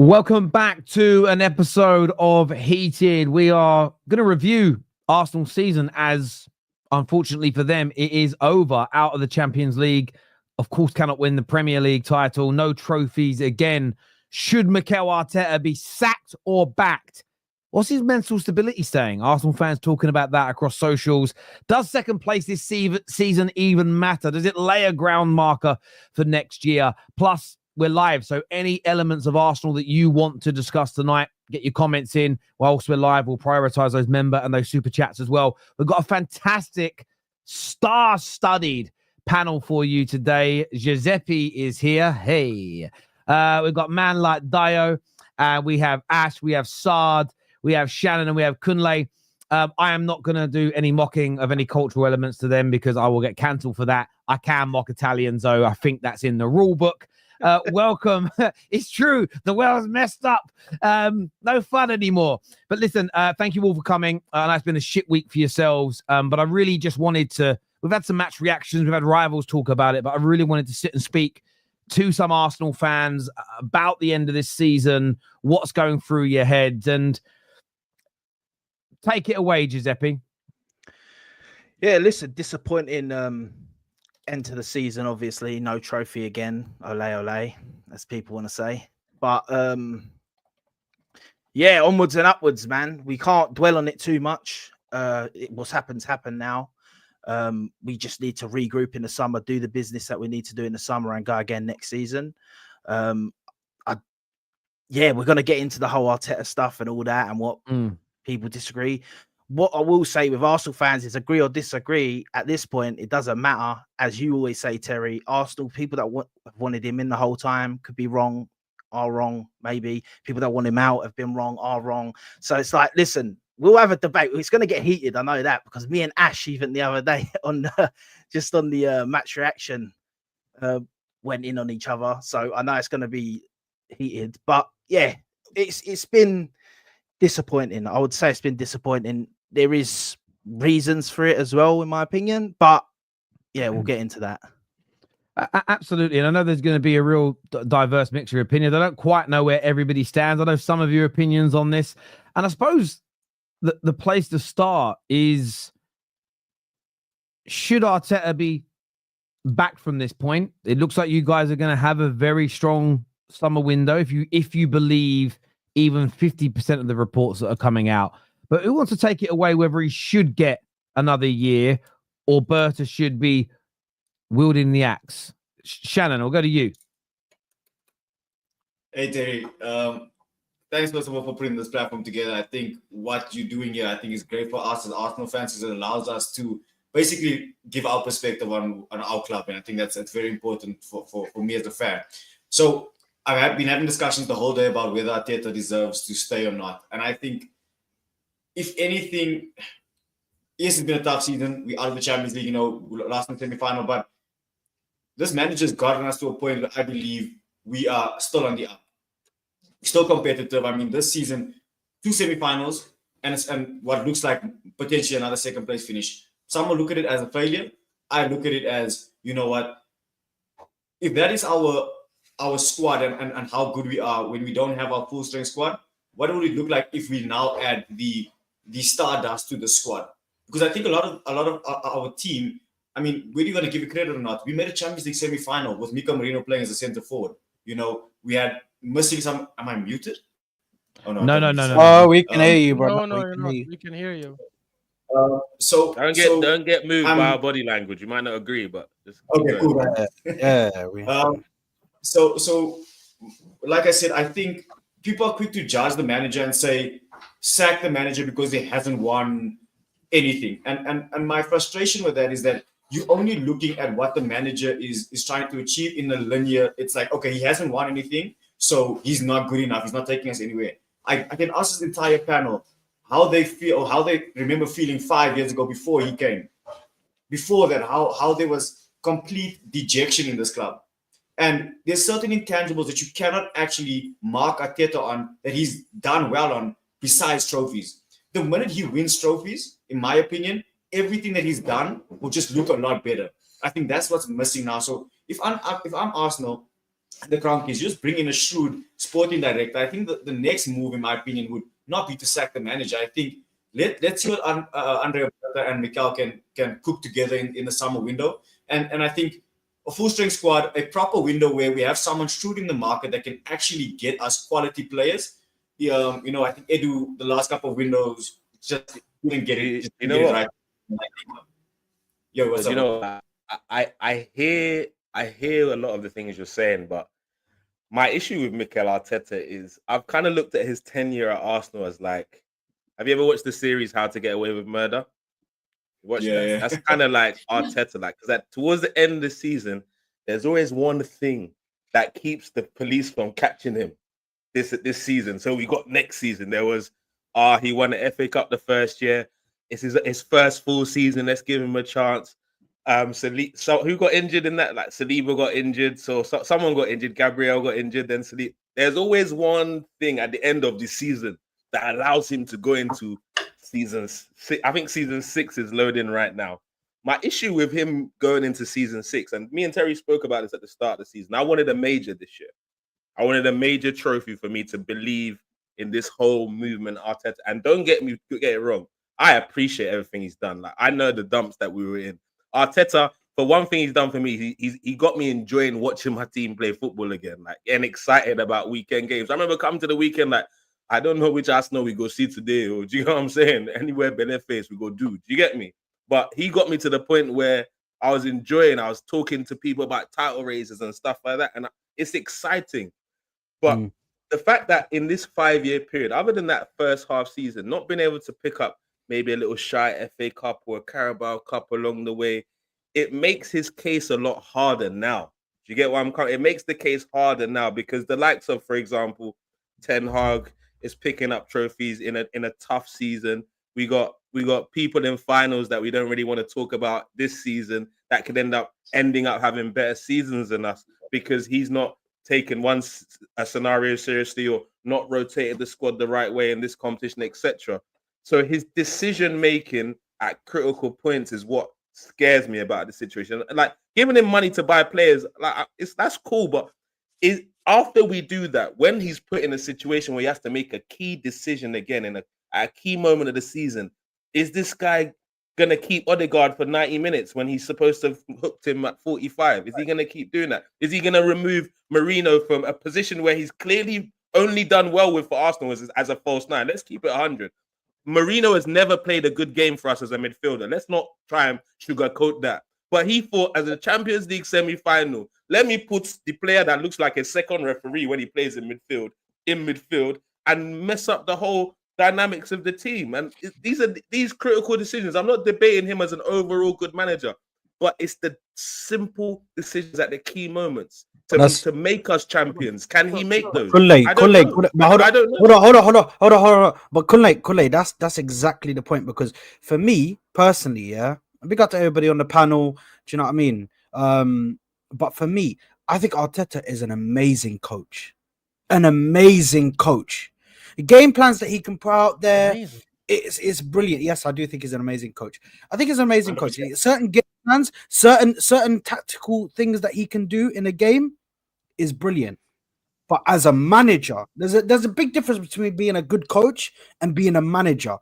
Welcome back to an episode of Heated. We are going to review Arsenal's season as, unfortunately for them, it is over. Out of the Champions League. Of course, cannot win the Premier League title. No trophies again. Should Mikel Arteta be sacked or backed? What's his mental stability saying? Arsenal fans talking about that across socials. Does second place this season even matter? Does it lay a ground marker for next year? Plus, we're live, so any elements of Arsenal that you want to discuss tonight, get your comments in. Whilst we're live, we'll prioritise those member and those super chats as well. We've got a fantastic, star-studded panel for you today. Giuseppe is here. Hey. We've got Man Like Dio. We have Ash. We have Sard. We have Shannon. And we have Kunle. I am not going to do any mocking of any cultural elements to them because I will get cancelled for that. I can mock Italians, though. I think that's in the rule book. Welcome. It's true. The world's messed up. No fun anymore. But listen, thank you all for coming. I know it's been a shit week for yourselves, but I really just wanted to... We've had some match reactions. We've had rivals talk about it, but I really wanted to sit and speak to some Arsenal fans about the end of this season, what's going through your heads, and take it away, Giuseppe. Yeah, listen, disappointing end to the season, obviously. No trophy again. Ole, ole, as people want to say. But yeah, onwards and upwards, man. We can't dwell on it too much. What's happened now. We just need to regroup in the summer, do the business that we need to do in the summer, and go again next season. We're going to get into the whole Arteta stuff and all that and what people disagree. What I will say with Arsenal fans is agree or disagree. At this point, it doesn't matter. As you always say, Terry, Arsenal, people that have wanted him in the whole time could be wrong, are wrong, maybe. People that want him out have been wrong, are wrong. So it's like, listen, we'll have a debate. It's going to get heated. I know that because me and Ash, even the other day on the match reaction, went in on each other. So I know it's going to be heated. But yeah, it's been disappointing. I would say it's been disappointing. There is reasons for it as well, in my opinion. But yeah, we'll get into that. Absolutely. And I know there's going to be a real diverse mixture of opinions. I don't quite know where everybody stands. I know some of your opinions on this. And I suppose the place to start is, should Arteta be back from this point? It looks like you guys are going to have a very strong summer window if you believe even 50% of the reports that are coming out. But who wants to take it away, whether he should get another year or Berta should be wielding the axe? Shannon, I'll go to you. Hey, Terry. Thanks, first of all, for putting this platform together. I think what you're doing here, I think is great for us as Arsenal fans because it allows us to basically give our perspective on our club. And I think that's very important for me as a fan. So I've been having discussions the whole day about whether Arteta deserves to stay or not. And I think, if anything, yes, it's been a tough season. We're out of the Champions League, last in the semi-final. But this manager's gotten us to a point where I believe we are still on the up. Still competitive. I mean, this season, 2 semi-finals and what looks like potentially another second-place finish. Some will look at it as a failure. I look at it as, you know what, if that is our squad and how good we are when we don't have our full-strength squad, what would it look like if we now add the stardust to the squad? Because I think a lot of our team, I mean, whether you're going to give it credit or not, we made a Champions League semi-final with Mika Marino playing as a centre forward. We had missing some. Am I muted? Oh no. Oh, we can hear you, bro. No, you're not. We can hear you. Don't get moved by our body language. You might not agree, but just okay, cool. Yeah. So, like I said, I think people are quick to judge the manager and say sack the manager because he hasn't won anything. And my frustration with that is that you're only looking at what the manager is trying to achieve in a linear. It's like, okay, he hasn't won anything, so he's not good enough. He's not taking us anywhere. I can ask this entire panel how they feel, or how they remember feeling 5 years ago before he came. Before that, how there was complete dejection in this club. And there's certain intangibles that you cannot actually mark Arteta on that he's done well on besides trophies. The minute he wins trophies, in my opinion, everything that he's done will just look a lot better. I think that's what's missing now. So if I'm Arsenal, the Cronkies, just bring in a shrewd sporting director. I think the next move, in my opinion, would not be to sack the manager. I think let's see what Andre and Mikel can cook together in the summer window. And I think a full-strength squad, a proper window where we have someone shrewd in the market that can actually get us quality players. I think Edu, the last couple of windows, just didn't get it. You know what? Right. Yo, what's up? You know, I hear a lot of the things you're saying, but my issue with Mikel Arteta is I've kind of looked at his tenure at Arsenal as like, have you ever watched the series How to Get Away with Murder? Watch that. Yeah. That's kind of like Arteta, like, because towards the end of the season, there's always one thing that keeps the police from catching him this season. So we got next season. There was he won the FA Cup the first year. It's his first full season. Let's give him a chance. So who got injured in that? Like Saliba got injured, so someone got injured. Gabriel got injured. Then Saliba. There's always one thing at the end of the season that allows him to go into season 6. I think season 6 is loading right now. My issue with him going into season 6, and me and Terry spoke about this at the start of the season. I wanted a major this year. I wanted a major trophy for me to believe in this whole movement, Arteta. And don't get it wrong. I appreciate everything he's done. Like, I know the dumps that we were in. Arteta, for one thing he's done for me, he got me enjoying watching my team play football again, like, and excited about weekend games. I remember coming to the weekend, like, I don't know which Arsenal we go see today, or do you know what I'm saying? Anywhere Beneface we go do. Do you get me? But he got me to the point where I was talking to people about title races and stuff like that, and it's exciting. But the fact that in this 5-year period, other than that first half season, not being able to pick up maybe a little shy FA Cup or a Carabao Cup along the way, it makes his case a lot harder now. Do you get what I'm coming? It makes the case harder now because the likes of, for example, Ten Hag is picking up trophies in a tough season. We got people in finals that we don't really want to talk about this season that could ending up having better seasons than us because he's not taken a scenario seriously or not rotated the squad the right way in this competition, etc. So his decision making at critical points is what scares me about the situation. Like giving him money to buy players, like that's cool, but after we do that, when he's put in a situation where he has to make a key decision again in a key moment of the season, is this guy gonna keep Odegaard for 90 minutes when he's supposed to have hooked him at 45? Is he gonna keep doing that? Is he gonna remove Marino from a position where he's clearly only done well with for Arsenal as a false nine? Let's keep it 100. Marino has never played a good game for us as a midfielder. Let's not try and sugarcoat that. But he thought as a Champions League semi-final, let me put the player that looks like a second referee when he plays in midfield and mess up the whole dynamics of the team. And these critical decisions. I'm not debating him as an overall good manager, but it's the simple decisions at the key moments to make us champions. Can he make those? I don't know. Hold on. But Kunle, that's exactly the point, because for me personally, yeah, big up to everybody on the panel. Do you know what I mean? But for me, I think Arteta is an amazing coach. The game plans that he can put out there, it's brilliant. Yes, I do think he's an amazing coach. I think he's an amazing 100%. Coach. Certain game plans, certain tactical things that he can do in a game is brilliant. But as a manager, there's a big difference between being a good coach and being a manager.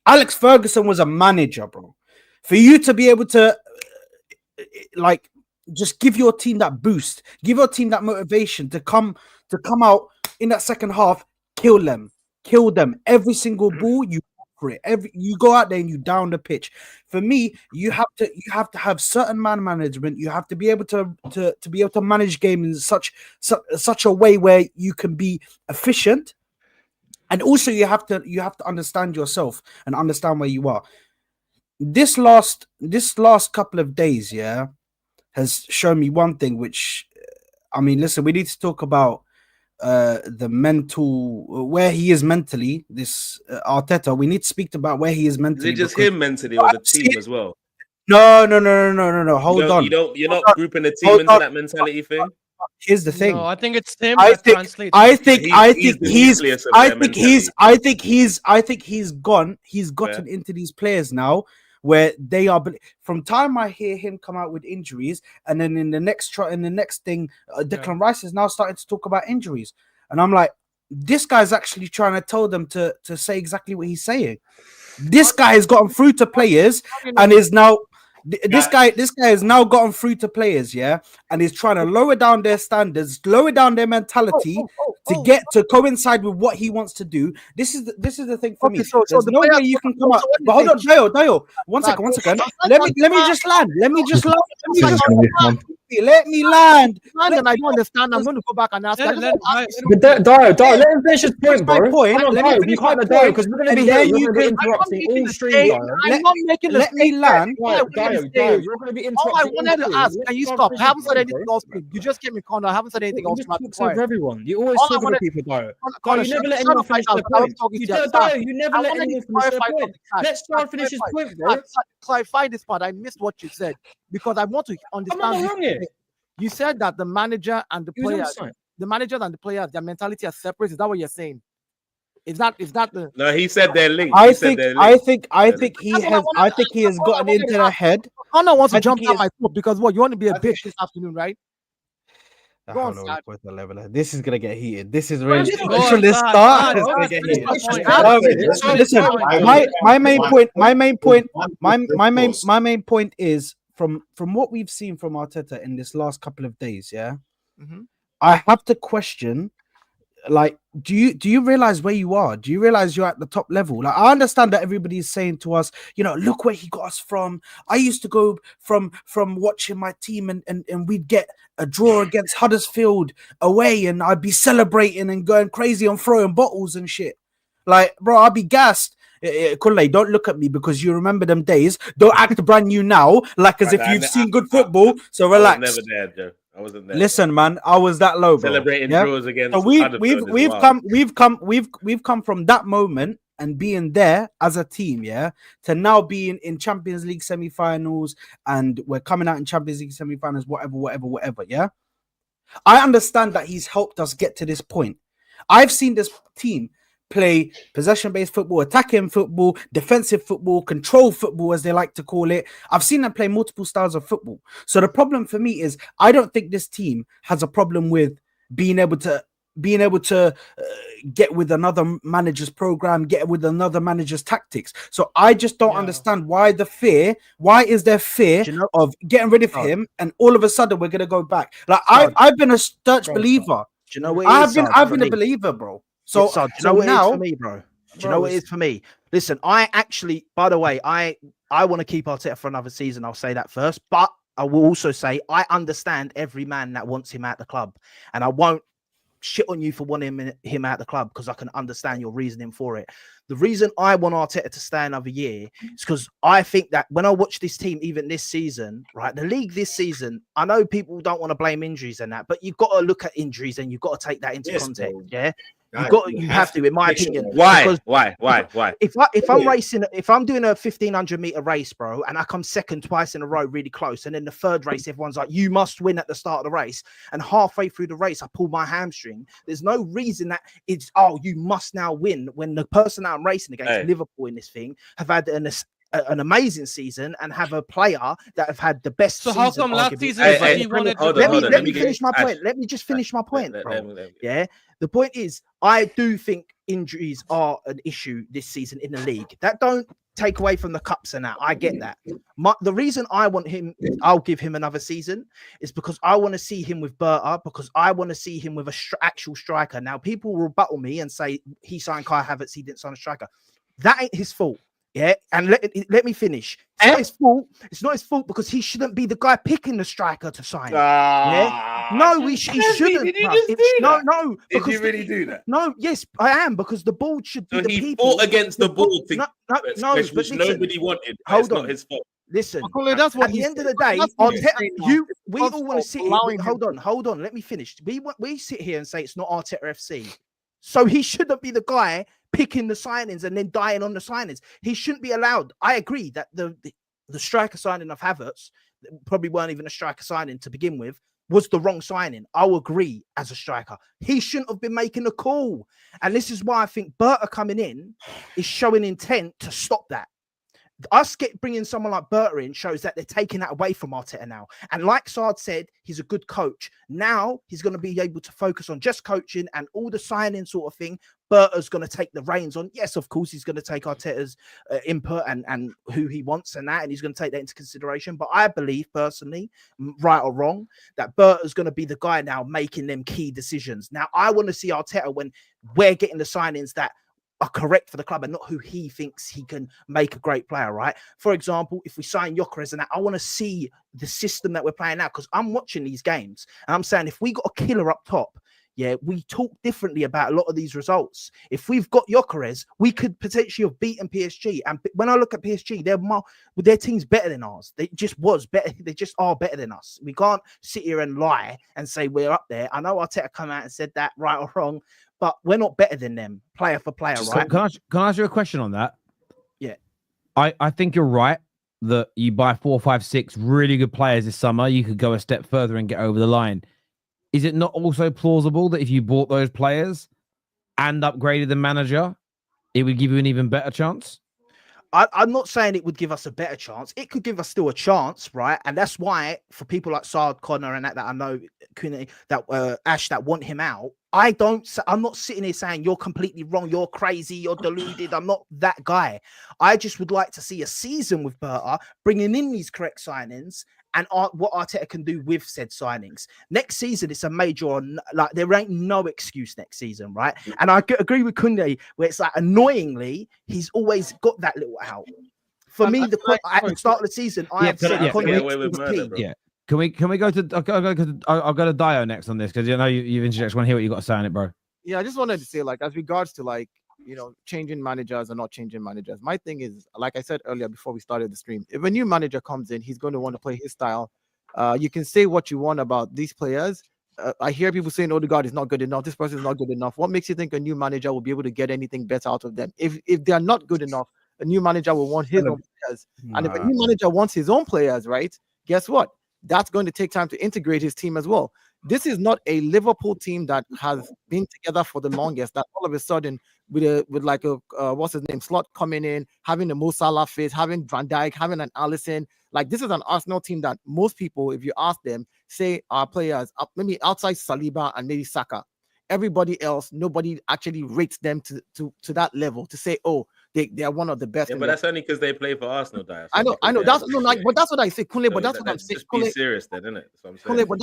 Alex Ferguson was a manager, bro. For you to be able to just give your team that boost, give your team that motivation to come out in that second half, kill them every single ball. You go out there and you down the pitch. For me, you have to have certain man management. You have to be able to be able to manage games in such a way where you can be efficient, and also you have to understand yourself and understand where you are. This last couple of days, yeah, has shown me one thing, which, I mean, listen, we need to talk about the mental, where he is mentally. This Arteta, we need to speak about where he is mentally. Is it just him mentally, or the team as well? No. Hold on. You're not grouping the team into that mentality thing. Here's the thing. No, I think it's him. I think he's gotten into these players now where they are. From time I hear him come out with injuries, and then in the next thing, Declan Rice is now starting to talk about injuries, and I'm like, this guy's actually trying to tell them to say exactly what he's saying. This guy has gotten through to players and is now. This guy has now gotten through to players, yeah, and is trying to lower down their standards, lower down their mentality to coincide with what he wants to do. This is the thing for me. So there's no way you can come up. But hold on, Dale. One second. Let me just land. Let me land. And I don't understand. I'm going to go back and ask. But Dio, let him finish his point, bro. You can't Dio because we're going to be here. You're going to be interrupting all stream, I'm not making the Let me land. Dio, you're going to be interrupting. All I wanted to ask, can you stop? I haven't said anything else. You just came in corner. I haven't said anything else. You just talk over everyone. You always talk over people, Dio. You never let anyone finish their point. You never let anyone finish their point. Let's try and finish his point, bro. Clarify this part. I missed what you said because I want to understand. I'm not wrong here. You said that the manager and the players, their mentality are separate. Is that what you're saying? Is that the? No, he said they're linked. I think he has gotten into their head. Connor wants to jump down my foot because what you want to be a bitch this afternoon, right? Go on, this is gonna get heated. This is really from the start. It's gonna get heated. Listen, my main point is from what we've seen from Arteta in this last couple of days. Yeah, I have to question. Like, do you realize where you are? Do you realize you're at the top level? Like, I understand that everybody's saying to us, look where he got us from. I used to go from watching my team and we'd get a draw against Huddersfield away and I'd be celebrating and going crazy and throwing bottles and shit. Like, bro, I'd be gassed. Kunle, don't look at me because you remember them days. Don't act brand new now, like as if you've seen good football. So relax. I was never there, Joe. I wasn't there. Listen, man, I was that low, bro. Celebrating draws against. So we've come from that moment and being there as a team, yeah, to now being in Champions League semi-finals, and we're coming out in Champions League semi-finals, whatever, yeah. I understand that he's helped us get to this point. I've seen this team play possession-based football, attacking football, defensive football, control football, as they like to call it. I've seen them play multiple styles of football. So the problem for me is I don't think this team has a problem with being able to get with another manager's program, get with another manager's tactics. So I just don't understand why is there fear of getting rid of him and all of a sudden we're gonna go back. Like I've been a staunch believer. Do you know what I've been a believer, bro. So, do you know what it is for me, bro? Do you know what it is for me? Listen, I actually, by the way, I want to keep Arteta for another season. I'll say that first, but I will also say I understand every man that wants him at the club, and I won't shit on you for wanting him at the club because I can understand your reasoning for it. The reason I want Arteta to stay another year is because I think that when I watch this team, even this season, right, the league this season, I know people don't want to blame injuries and that, but you've got to look at injuries and you've got to take that into context. Bro. Yeah. You have to, in my opinion. Why? If I'm doing a 1500 meter race, bro, and I come second twice in a row, really close, and then the third race, everyone's like, you must win at the start of the race, and halfway through the race, I pull my hamstring. There's no reason that it's you must now win when the person that I'm racing against, Liverpool in this thing, have had an amazing season and have a player that have had the best season. So how come last season let me finish my point. Let me just finish my point, bro. Yeah. The point is, I do think injuries are an issue this season in the league. That don't take away from the cups and that. I get that. The reason I'll give him another season is because I want to see him with Berta, because I want to see him with an actual striker. Now, people will rebuttal me and say he signed Kai Havertz, he didn't sign a striker. That ain't his fault. Yeah, and let me finish. It's not his fault. It's not his fault because he shouldn't be the guy picking the striker to sign. Yeah, no, he shouldn't. Did you just do that? No. Did you really do that? No, yes, I am, because the board should be so the he people. fought against the board thing, which listen, nobody wanted. Hold it's on. not his fault. Listen, that's what at the end of the day, we all want to sit here. Hold on. Let me finish. We sit here and say it's not Arteta FC. So he shouldn't be the guy picking the signings and then dying on the signings. He shouldn't be allowed. I agree that the striker signing of Havertz, probably weren't even a striker signing to begin with, was the wrong signing. I'll agree as a striker. He shouldn't have been making a call. And this is why I think Berta coming in is showing intent to stop that. us bringing someone like Berta in shows that they're taking that away from Arteta now. And like Saad said, he's a good coach. Now he's going to be able to focus on just coaching and all the signing sort of thing. Berta's going to take the reins on. Yes, of course, he's going to take Arteta's input and who he wants and that, and he's going to take that into consideration. But I believe personally, right or wrong, that Berta's going to be the guy now making them key decisions. Now, I want to see Arteta when we're getting the signings that are correct for the club and not who he thinks he can make a great player, right? For example, if we sign Gyökeres and that, I want to see the system that we're playing now, because I'm watching these games and I'm saying if we got a killer up top, yeah, we talk differently about a lot of these results. If we've got Gyökeres, we could potentially have beaten PSG. And when I look at PSG, their team's better than ours. They just was better. They just are better than us. We can't sit here and lie and say we're up there. I know Arteta come out and said that, right or wrong, but we're not better than them, player for player, right? Can I ask you a question on that? Yeah. I think you're right that you buy 4, 5, 6 really good players this summer, you could go a step further and get over the line. Is it not also plausible that if you bought those players and upgraded the manager, it would give you an even better chance? I'm not saying it would give us a better chance. It could give us still a chance, right? And that's why for people like Saad, Connor, and that I know, that Ash, that want him out, I'm not sitting here saying you're completely wrong, you're crazy, you're deluded. I'm not that guy. I just would like to see a season with Berta bringing in these correct signings and what Arteta can do with said signings. Next season, it's a major, like there ain't no excuse next season, right? And I agree with Kunde, where it's like annoyingly, he's always got that little out. For me, at the start of the season, I have said yeah. Can we go to? I'll go to Dio next on this because you know you've introduced. I want to hear what you got to say on it, bro. Yeah, I just wanted to say, like, as regards to like, you know, changing managers or not changing managers. My thing is, like I said earlier before we started the stream, if a new manager comes in, he's going to want to play his style. You can say what you want about these players. I hear people saying, Odegaard is not good enough. This person is not good enough. What makes you think a new manager will be able to get anything better out of them? If they are not good enough, a new manager will want his own players. And if a new manager wants his own players, right, guess what? That's going to take time to integrate his team as well. This is not a Liverpool team that has been together for the longest, that all of a sudden with like a what's his name, Slot coming in, having a Mo Salah fit, having Van Dijk, having an Alisson. Like, this is an Arsenal team that most people, if you ask them, say our players, maybe outside Saliba and maybe Saka. Everybody else, nobody actually rates them to that level to say, oh, they are one of the best. Yeah, but that's only because they play for Arsenal, Dias. I know. That's no, like, but that's what I say, Kunle. But that's what I'm saying. Just be serious, then, isn't it? Kunle, but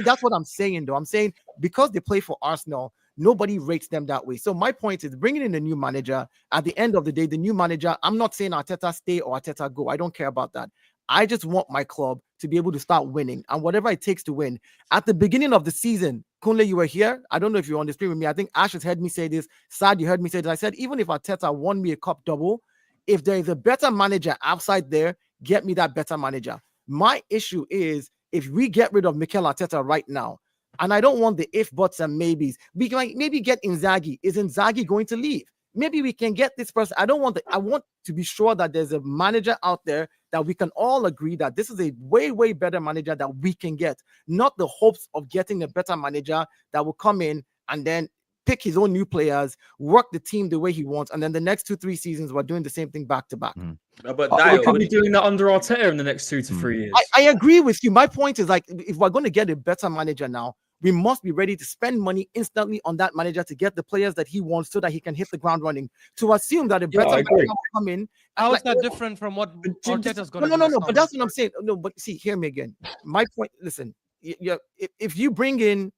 that's what I'm saying, though. I'm saying because they play for Arsenal, nobody rates them that way. So my point is, bringing in a new manager. At the end of the day, the new manager. I'm not saying Arteta stay or Arteta go. I don't care about that. I just want my club to be able to start winning, and whatever it takes to win. At the beginning of the season, Kunle, you were here. I don't know if you're on the screen with me. I think Ash has heard me say this. Sad, you heard me say this. I said, even if Arteta won me a cup double, if there is a better manager outside there, get me that better manager. My issue is if we get rid of Mikel Arteta right now, and I don't want the if, buts, and maybes, we can maybe get Inzaghi. Is Inzaghi going to leave? Maybe we can get this person. I want to be sure that there's a manager out there that we can all agree that this is a way, way better manager that we can get, not the hopes of getting a better manager that will come in and then pick his own new players, work the team the way he wants, and then the next 2-3 seasons we're doing the same thing back to back. No, but we could be doing that under Arteta in the next 2 to 3 years. I agree with you. My point is, like, if we're going to get a better manager now, we must be ready to spend money instantly on that manager to get the players that he wants so that he can hit the ground running. To assume that a better manager will come in. How is that different from what Arteta's going to do? No, but that's what I'm saying. No, but see, hear me again. My point, listen, if you bring in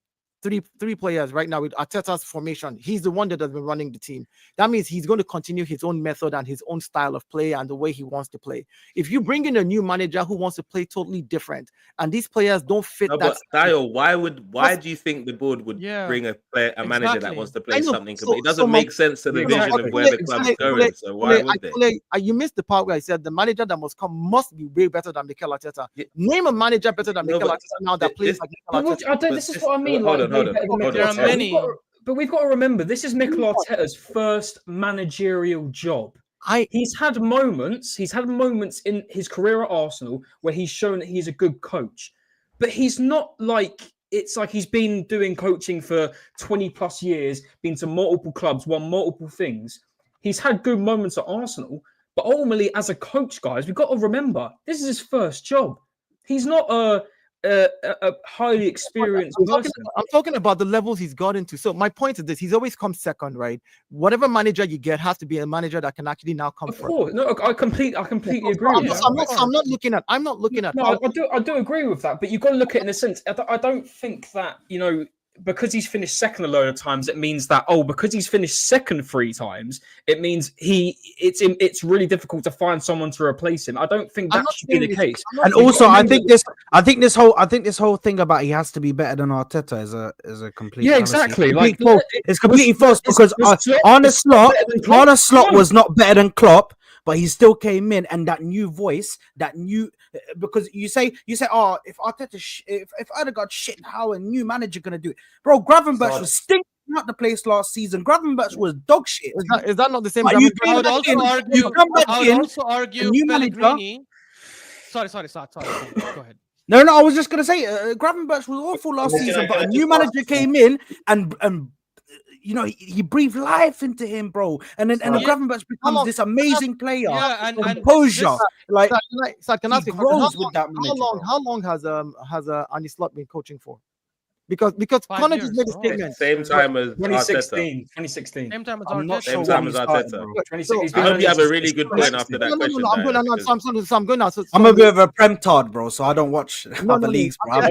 three players right now with Arteta's formation, he's the one that has been running the team. That means he's going to continue his own method and his own style of play and the way he wants to play. If you bring in a new manager who wants to play totally different and these players don't fit that, Dio, why do you think the board would bring a manager that wants to play something? It doesn't make sense to the vision of where the club's going. So why would they? You missed the part where I said the manager that must come must be way better than Mikel Arteta. Name a manager better than Mikel Arteta now that plays like Mikel Arteta. This is what I mean. There are many. But we've got to remember, this is Mikel Arteta's first managerial job. He's had moments in his career at Arsenal where he's shown that he's a good coach. But he's not like, it's like he's been doing coaching for 20 plus years, been to multiple clubs, won multiple things. He's had good moments at Arsenal, But ultimately, as a coach, guys, we've got to remember this is his first job. He's not a highly experienced person. I'm talking about the levels he's got into. So my point is this: he's always come second, right? Whatever manager you get has to be a manager that can actually now come Of first. course, no, I completely agree. I'm not looking at. No, I do agree with that, but you've got to look at it in a sense. I don't think that because he's finished second a load of times, it means that because he's finished second 3 times, it means it's really difficult to find someone to replace him. I don't think that should be the case. And also, I think this whole thing about he has to be better than Arteta is a complete exactly. It's completely false because Arne Slot was not better than Klopp. But he still came in, and that new voice, because you say, oh, if Arteta, if Odegaard shit, how a new manager gonna do it, bro? Gravenberch was stinking out the place last season. Gravenberch was dog shit. Is that not the same? I would also argue Pellegrini. Sorry. Go ahead. No, I was just gonna say, Gravenberch was awful last season, but a new manager came in and he breathed life into him, bro. And then Gravenberch becomes this amazing player. Yeah, and composure. Can I ask you, how long has Arne Slot been coaching for? Because Connor just made a statement. Same time as 2016. Same time as Arteta. Same time as Arteta. I hope you have a really good point after that question. I'm good now. I'm a bit of a Prem-tard, bro, so I don't watch other leagues, bro. I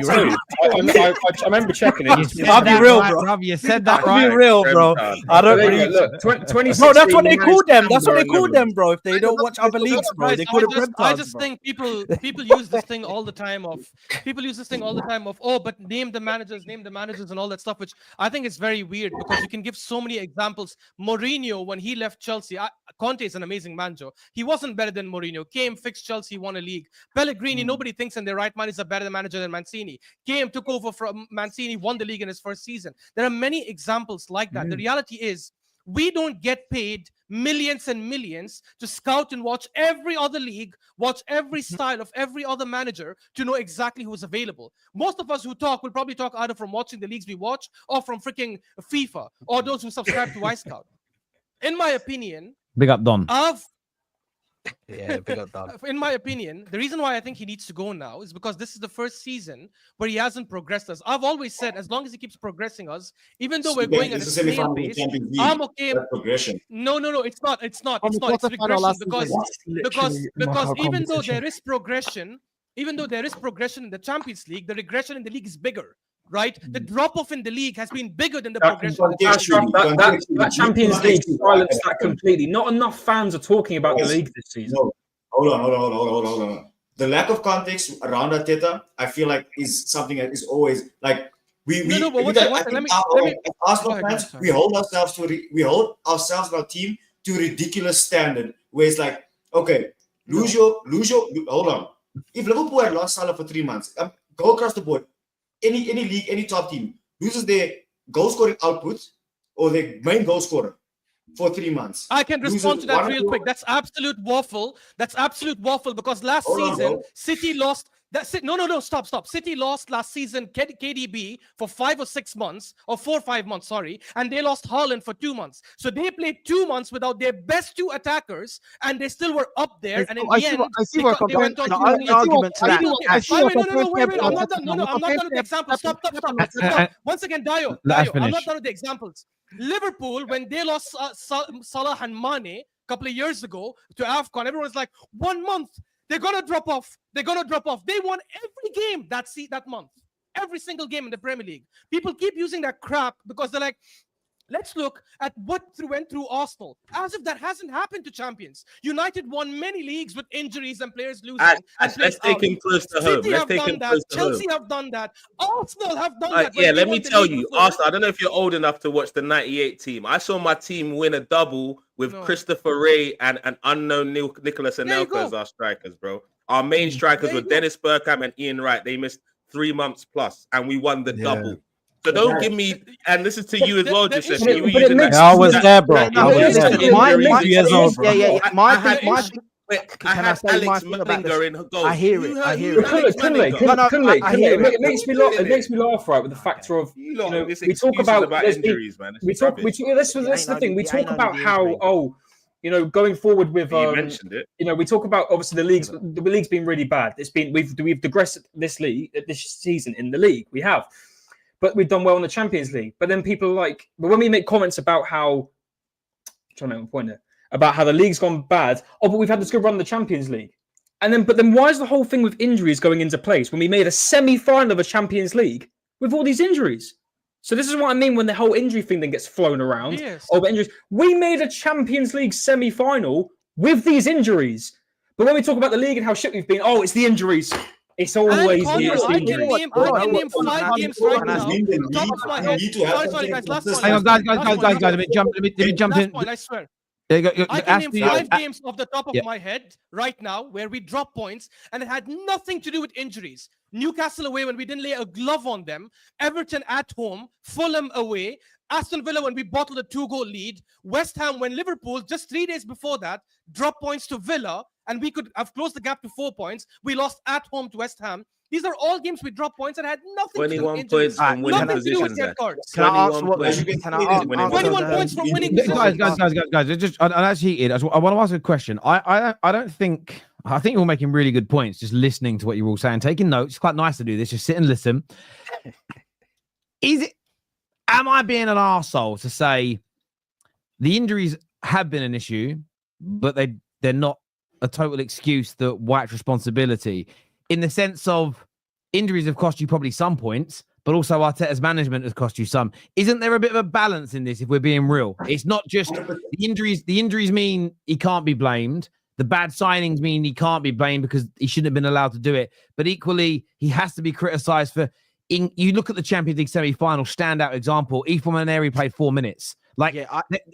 remember checking it. I'll be real, bro. You said that right. I'll be real, bro. I don't really. Look, 2016. Bro, that's what they call them. That's what they call them, bro. If they don't watch other leagues, bro, they call it Prem-tards. I just think people use this thing all the time of. Oh, but name the managers and all that stuff, which I think is very weird because you can give so many examples. Mourinho, when he left Chelsea, Conte is an amazing manager. He wasn't better than Mourinho. Came, fixed Chelsea, won a league. Pellegrini, nobody thinks in their right mind is a better manager than Mancini. Came, took over from Mancini, won the league in his first season. There are many examples like that. The reality is we don't get paid millions and millions to scout and watch every other league, watch every style of every other manager to know exactly who's available. Most of us who talk will probably talk either from watching the leagues we watch or from freaking FIFA or those who subscribe to iScout. In my opinion, big up Don. In my opinion, the reason why I think he needs to go now is because this is the first season where he hasn't progressed us. I've always said, as long as he keeps progressing us, even though we're going at a snail pace, I'm okay. Progression. No, it's not. It's regression because even though there is progression, in the Champions League, the regression in the league is bigger. Right, the drop-off in the league has been bigger than the progression. That Champions League silenced that completely. Not enough fans are talking about the league this season. No. Hold on. The lack of context around Arteta, I feel like, is something that is always like Arsenal fans, we hold ourselves and our team to a ridiculous standard where it's like, okay, lose your. Hold on. If Liverpool had lost Salah for 3 months, go across the board. Any league, any top team loses their goal scoring output or their main goal scorer for 3 months. I can respond to that real quick. That's absolute waffle. Because last season, City lost. Stop. City lost last season KDB for 5 or 6 months, or 4 or 5 months, sorry. And they lost Haaland for 2 months. So they played 2 months without their best 2 attackers, and they still were up there. And in the end, they went on to argument to that. Wait. I'm not done with the examples. Stop. Once again, Dio, I'm not done with the examples. Liverpool, when they lost Salah and Mane a couple of years ago to AFCON, everyone's like, 1 month. They're gonna drop off. They won every game that month. Every single game in the Premier League. People keep using that crap because they're like, let's look at what went through Arsenal. As if that hasn't happened to champions. United won many leagues with injuries and players losing. Let's take him close to home. Chelsea have done that. Arsenal have done that. Yeah, let me tell you, Arsenal, I don't know if you're old enough to watch the 98 team. I saw my team win a double with Christopher Ray and an unknown Nicholas Anelka as our strikers, bro. Our main strikers were Dennis Bergkamp and Ian Wright. They missed 3 months plus, and we won the double. So don't give me, and this is to you as well, Joseph. I was there, bro. I had Alex Mellinger in goal. I hear it. It makes me laugh, right, with the factor of we talk about injuries, man. That's the thing. We talk about how You know, going forward with You mentioned it. you know, we talk about obviously the league's been really bad. We've digressed this season in the league. We have, but we've done well in the Champions League. But then people are like, but when we make comments about how, I'm trying to make a point there, about how the league's gone bad. Oh, but we've had this good run in the Champions League. But then why is the whole thing with injuries going into place when we made a semi-final of a Champions League with all these injuries? So this is what I mean when the whole injury thing then gets flown around. Yes. Oh, but injuries. We made a Champions League semi-final with these injuries. But when we talk about the league and how shit we've been, oh, it's the injuries. It's always I can name 5 games right now. Top of my head. Sorry, guys. Last one. Hang on, guys. Let me jump in. Point, I swear. I I can name 5 games off the top of my head right now where we dropped points and it had nothing to do with injuries. Newcastle away when we didn't lay a glove on them. Everton at home. Fulham away. Aston Villa when we bottled a 2-goal lead. West Ham when Liverpool, just 3 days before that, dropped points to Villa and we could have closed the gap to 4 points. We lost at home to West Ham. These are all games we dropped points and had nothing to do with 21 injuries. points from winning Nothing to do with positions. red cards. Can I ask what? 21 points from winning positions. Guys. That's heated. I want to ask a question. I don't think. I think you're all making really good points. Just listening to what you're all saying, taking notes. It's quite nice to do this. Just sit and listen. Am I being an arsehole to say the injuries have been an issue, but they're not a total excuse that wipes responsibility? In the sense of injuries have cost you probably some points, but also Arteta's management has cost you some. Isn't there a bit of a balance in this if we're being real? It's not just the injuries. The injuries mean he can't be blamed. The bad signings mean he can't be blamed because he shouldn't have been allowed to do it. But equally, he has to be criticised for... you look at the Champions League semi-final, standout example, Ethan Maneri played 4 minutes.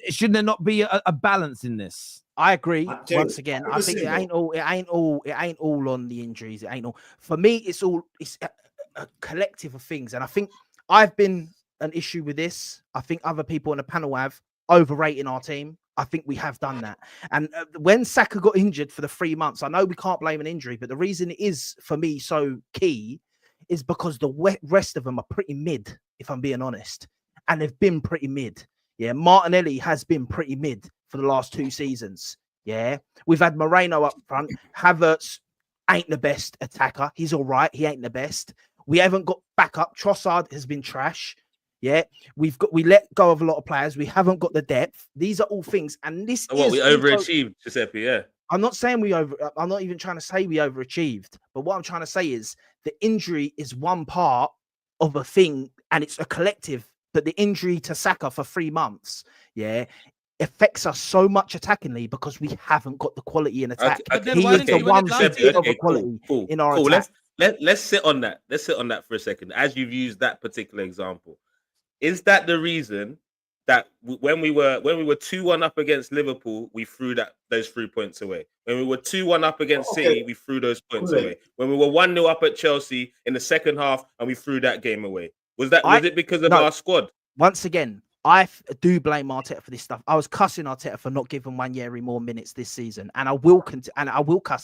Shouldn't there not be a balance in this? I agree. Once again, I think it ain't all on the injuries. It ain't all. For me, it's a collective of things. And I think I've been an issue with this. I think other people on the panel have overrating our team. I think we have done that. And when Saka got injured for the 3 months, I know we can't blame an injury, but the reason it is for me so key is because the rest of them are pretty mid, if I'm being honest. And they've been pretty mid. Yeah, Martinelli has been pretty mid for the last 2 seasons. Yeah, we've had Moreno up front. Havertz ain't the best attacker. He's all right. He ain't the best. We haven't got backup. Trossard has been trash. Yeah, we let go of a lot of players. We haven't got the depth. These are all things, and this is we overachieved, Giuseppe. Yeah, I'm not saying I'm not even trying to say we overachieved. But what I'm trying to say is the injury is one part of a thing, and it's a collective. But the injury to Saka for 3 months, affects us so much attackingly because we haven't got the quality in attack. He is the one bit of quality in our attack. Let's sit on that. Let's sit on that for a second. As you've used that particular example, is that the reason that when we were 2-1 up against Liverpool, we threw those 3 points away? When we were 2-1 up against City, we threw those points away. When we were 1-0 up at Chelsea in the second half, and we threw that game away. Was it because of our squad? Once again, I do blame Arteta for this stuff. I was cussing Arteta for not giving Nwaneri more minutes this season, and I will cuss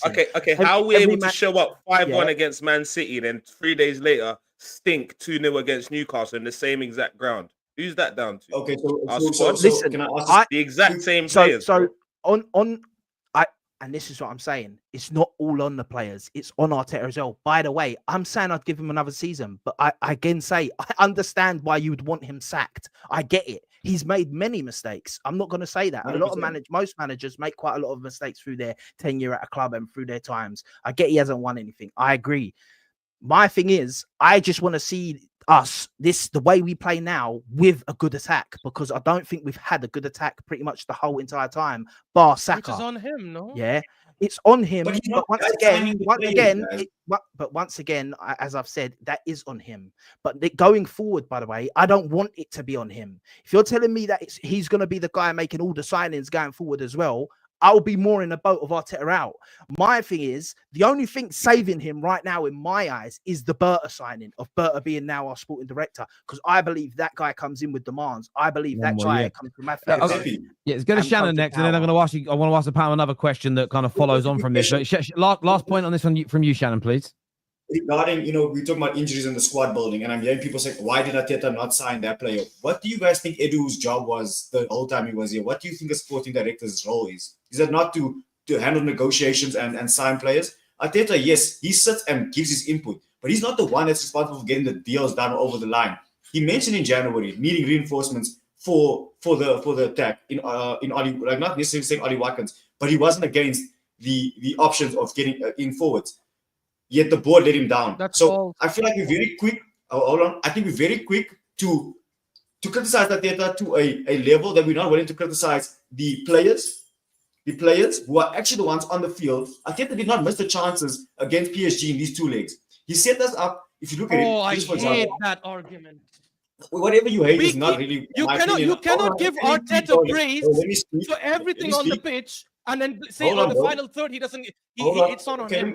him. Okay. How are we able to show up 5-1 against Man City, and then 3 days later stink 2-0 against Newcastle in the same exact ground? Who's that down to? Okay, listen, can I ask the exact same players. And this is what I'm saying. It's not all on the players. It's on Arteta as well. By the way, I'm saying I'd give him another season, but I again say I understand why you would want him sacked. I get it. He's made many mistakes. I'm not going to say that. 100%. Most managers make quite a lot of mistakes through their tenure at a club and through their times. I get he hasn't won anything. I agree. My thing is, I just want to see us the way we play now with a good attack, because I don't think we've had a good attack pretty much the whole entire time, bar Saka. Which is on him, no? Yeah, it's on him. But once again, as I've said, that is on him. But going forward, by the way, I don't want it to be on him. If you're telling me that he's going to be the guy making all the signings going forward as well, I'll be more in the boat of Arteta out. My thing is, the only thing saving him right now, in my eyes, is the Berta signing, of Berta being now our sporting director, because I believe that guy comes in with demands. I believe that guy comes from Matthew. Let's go to Shannon next, and then I'm going to ask you. I want to ask the panel another question that kind of follows on from this. So, last point on this one from you, Shannon, please. regarding, we're talking about injuries in the squad building, and I'm hearing people say, why did Arteta not sign that player? What do you guys think Edu's job was the whole time he was here? What do you think a sporting director's role is? Is it not to handle negotiations and sign players? Arteta, yes, he sits and gives his input, but he's not the one that's responsible for getting the deals done over the line. He mentioned in January needing reinforcements for the attack in Ollie, like not necessarily saying Ollie Watkins, but he wasn't against the options of getting in forwards. Yet the board let him down. I feel like we're very quick. Hold on. I think we're very quick to criticize Arteta to a level that we're not willing to criticize the players who are actually the ones on the field. Arteta did not miss the chances against PSG in these 2 legs. He set us up. If you look at it, I hate that argument. Whatever you hate is not really. You cannot give Arteta praise for everything on the pitch and then say on the final third he doesn't. It's not on him.